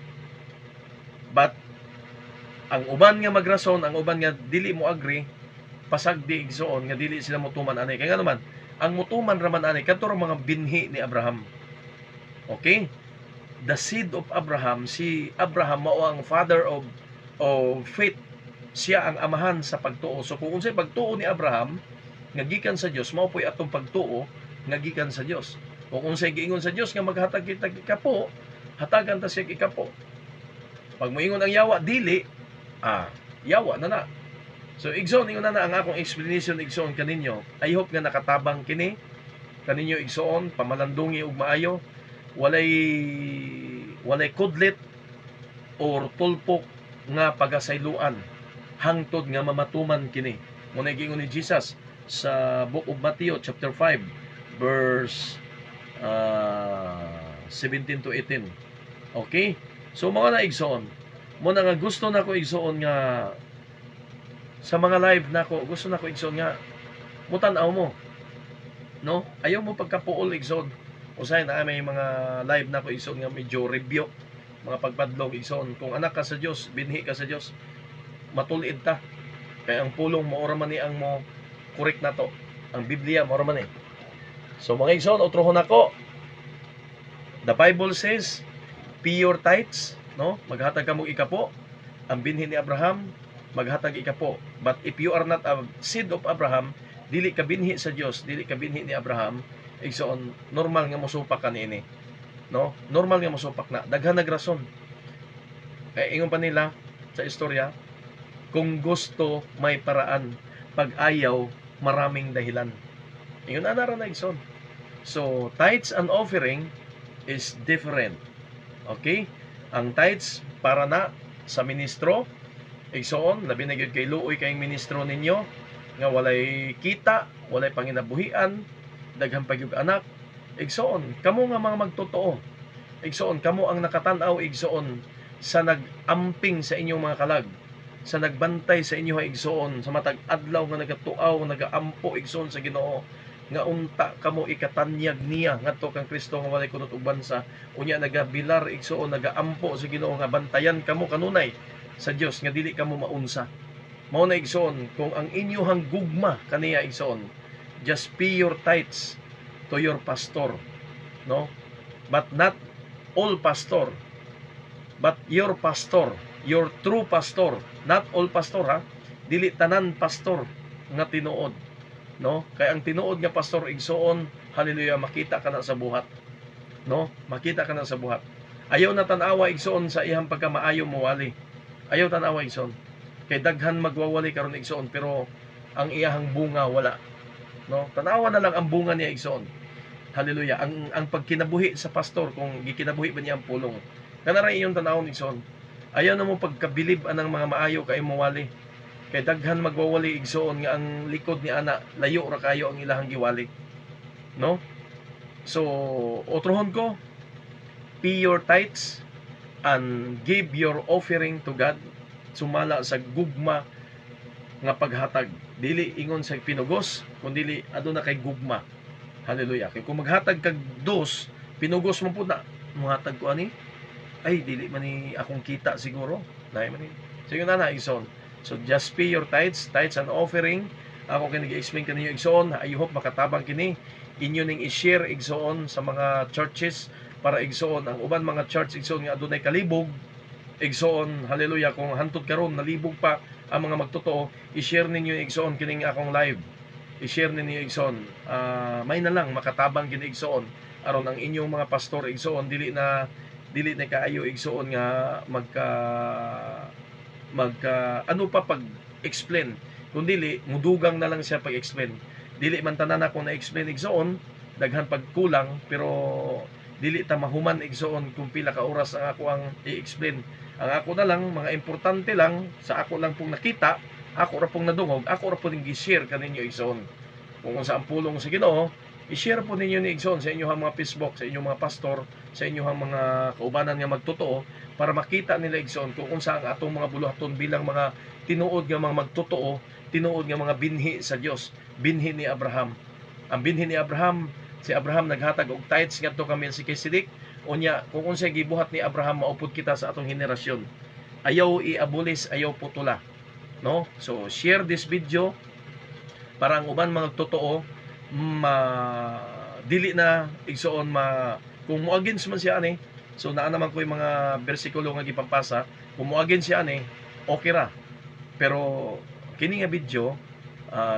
But ang uban nga magrason, ang uban nga dili mo agree, pasagdi igsoon nga dili sila motuman ani. Kaya nga naman, ang mutuman raman ani kadto mga binhi ni Abraham. Okay? The seed of Abraham, si Abraham mao ang father of faith. Siya ang amahan sa pagtuo. So kung unsay pagtuo ni Abraham nga gikan sa Dios, mao po'y atong pagtuo nga gikan sa Dios. Kung unsay giingon sa Dios nga maghatag kita ikapo, hatagan ta siya ikapo. Pag moingon ang yawa dili, yawa na na. So igsoon ingon na ang akong explanation igsoon kaninyo. I hope nga nakatabang kini kaninyo igsoon, pamalandungi ug maayo, walay kudlit or tulpok nga pagasayloan hangtod nga mamatuman kini. Muna giingon ni Jesus sa Book of Matthew chapter 5 verse 17 to 18. Okay? So mga naigsoon, muna nga gusto na ko igsoon nga sa mga live nako, gusto na ko igsoon nga mutan-aw mo. No? Ayaw mo pagkapuol igsoon. Usay na may mga live nako igsoon nga medyo review, mga pagpadlog igsoon. Kung anak ka sa Dios, binhi ka sa Dios, matulid ta. Kaya ang pulong mo ora man ni ang mo correct na to. Ang Biblia mo ora man eh. So mga igsoon, utrohon nako. The Bible says, pay your tithes, no? Maghatag ka mo ikapo. Ang binhi ni Abraham, maghatag ikapo. But if you are not a seed of Abraham, dili ka binhi sa Dios, dili ka binhi ni Abraham, igsoon normal nga mosupak ka niini. No? Normal nga mosupak na. Daghan nagrason. Kaya ingon pa nila sa istorya, kung gusto may paraan, pag ayaw maraming dahilan. Ingon na na igsoon. So, tithes and offering is different. Okay? Ang tithes para na sa ministro, igsoon, labi na gyud kay luoy kayong ministro ninyo nga walay kita, walay panginabuhian, daghan pa gyud anak. Igsoon, kamo nga mga magtotoo. Igsoon, kamo ang nakatan-aw igsoon sa nagamping sa inyong mga kalag, sa nagbantay sa inyo igsoon, sa matag adlaw nga nagatuaw, nagaampo igsoon sa Ginoo, nga unta kamo ikatanyag niya ngadto kang Kristo nga walay kunot ug bansa, unya nagabilar igsoon, nagaampo sa Ginoo nga bantayan kamo kanunay sa Dios nga dili kamo maunsa. Mao na igsoon, kung ang inyohang gugma kaniya igsoon, just pay your tithes to your pastor, no? But not all pastor, but your pastor, your true pastor, not all pastor ha, dili tanan pastor nga tinuod, no? Kay ang tinuod nga pastor igsoon, hallelujah, makita ka na sa buhat, no? Makita ka na sa buhat. Ayaw na tanawa igsoon sa iyang pagkamaayo mowali. Ayaw tanawa igsoon. Kay daghan magwawali karon igsoon pero ang iyahang bunga wala, no? Tanawa na lang ang bunga niya igsoon. Hallelujah. Ang pagkinabuhi sa pastor, kung gikinabuhi ba niya ang pulong, kana ra iyon tanawon igsoon. Ayaw na mo pagkabilib anang mga maayo kay mowali. Kay daghan magwawali igsoon nga ang likod ni ana layo ra kayo ang ilahang giwali, no? So otrohon ko, pay your tithes and give your offering to God, sumala sa gugma nga paghatag, dili ingon sa pinugos kundi aduna kay gugma. Hallelujah. Kay kung maghatag kag dos, pinugos mo po na muhatag ko ani, ay dili man ni akong kita siguro, dai man ni sige na igsoon. So just pay your tithes and offering. Ako kini gi-explain kaninyo igsoon, I hope makatabang kini inyo ning i-share igsoon sa mga churches, para igsoon ang uban mga church igsoon nga adunay kalibog igsoon, hallelujah, kung hantod karon nalibog pa ang mga magtotoo, i-share ninyo igsoon kining akong live. i-share ninyo igsoon. May na lang makatabang gini igsoon aron ang inyong mga pastor igsoon dili na kaayo igsoon nga magka ano pa pag explain, kundi mudugang na lang siya pag explain. Dili man tanan ako na explain igsoon, daghan pagkulang, pero dili ta mahuman igsoon kung pila ka oras ang ako ang i-explain. Ang ako na lang mga importante lang sa ako lang pong nakita, ako ra pong nadungog, ako ra pong gi-share kaninyo igsoon. Kung sa ang pulong sa Ginoo, i-share po ninyo ni igsoon sa inyong mga Facebook, sa inyong mga pastor, sa inyong mga kaubanan nga magtotoo, para makita nila igsoon kung unsa ang atong mga buluhaton bilang mga tinuod nga mga magtotoo, tinuod nga mga binhi sa Dios, binhi ni Abraham. Ang binhi ni Abraham, si Abraham naghatag og tithes ngadto kami si Melchizedek. Unya, kung unsay gibuhat ni Abraham maupod kita sa atong henerasyon. Ayaw i-abolis, ayaw putula, no? So share this video para ang uban mga totoo dili na igsoon kung mo-against man siya ani. So naa naman ko yung mga bersikulo nga gipampasa, kung mo-against siya ani, okay ra. Pero kini nga video,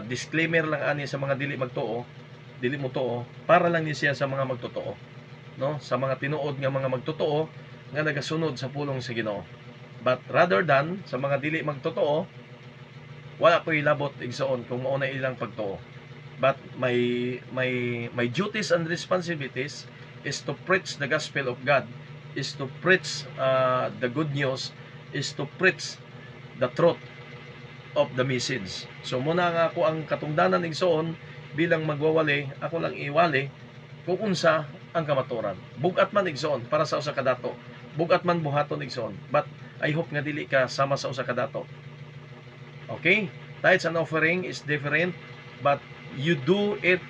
disclaimer lang ani sa mga dili mo tuo, para lang ni siya sa mga magtotoo, no? Sa mga tinuod nga mga magtotoo nga nagasunod sa pulong sa Ginoo. But rather than sa mga dili magtotoo, wala ko ilabot igsoon kung mao na ilang pagtuo. But my duties and responsibilities is to preach the gospel of God, is to preach the good news, is to preach the truth of the message. So muna nga ako ang katungdanan igsoon bilang magwawali, ako lang iwali kung unsa ang kamaturan. Bugat man igsoon para sa usa ka dato. Bugat man buhaton igsoon. But I hope nga dili ka sama sa usa ka dato. Okay? Tithes and offering is different, but you do it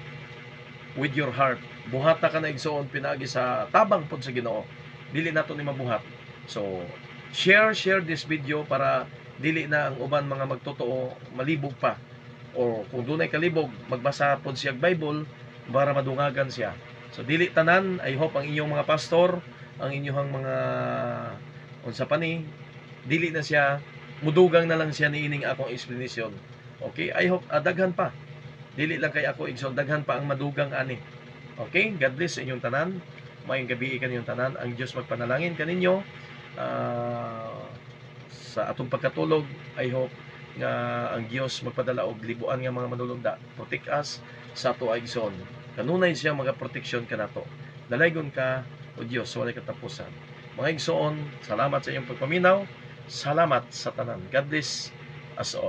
with your heart. Buhata ka na igsoon pinagi sa tabang pod sa Ginoo. Dili nato ni mabuhat. So, share this video para dili na ang uban mga magtotoo malibog pa. O kung dunay kalibog, magbasa pod siya Bible para madungagan siya. So dili tanan, I hope ang inyong mga pastor, ang inyong mga unsa pa ni, dili na siya mudugang na lang siya niining akong explanation. Okay? I hope daghan pa. Dili lang kay ako igsoon, daghan pa ang madugang ani. Okay? God bless sa inyong tanan. Maayong gabi kaninyong tanan. Ang Dios magpanalangin kaninyo sa atong pagkatulog. I hope nga ang Dios magpadala og libuan nga mga manulunda, protect us sa ato igsoon. Kanunay siya mga protection kanato. Dalaygon ka o Dios sa walay katapusan. Mga igsoon, salamat sa iyong pagpaminaw. Salamat sa tanan. God bless us all.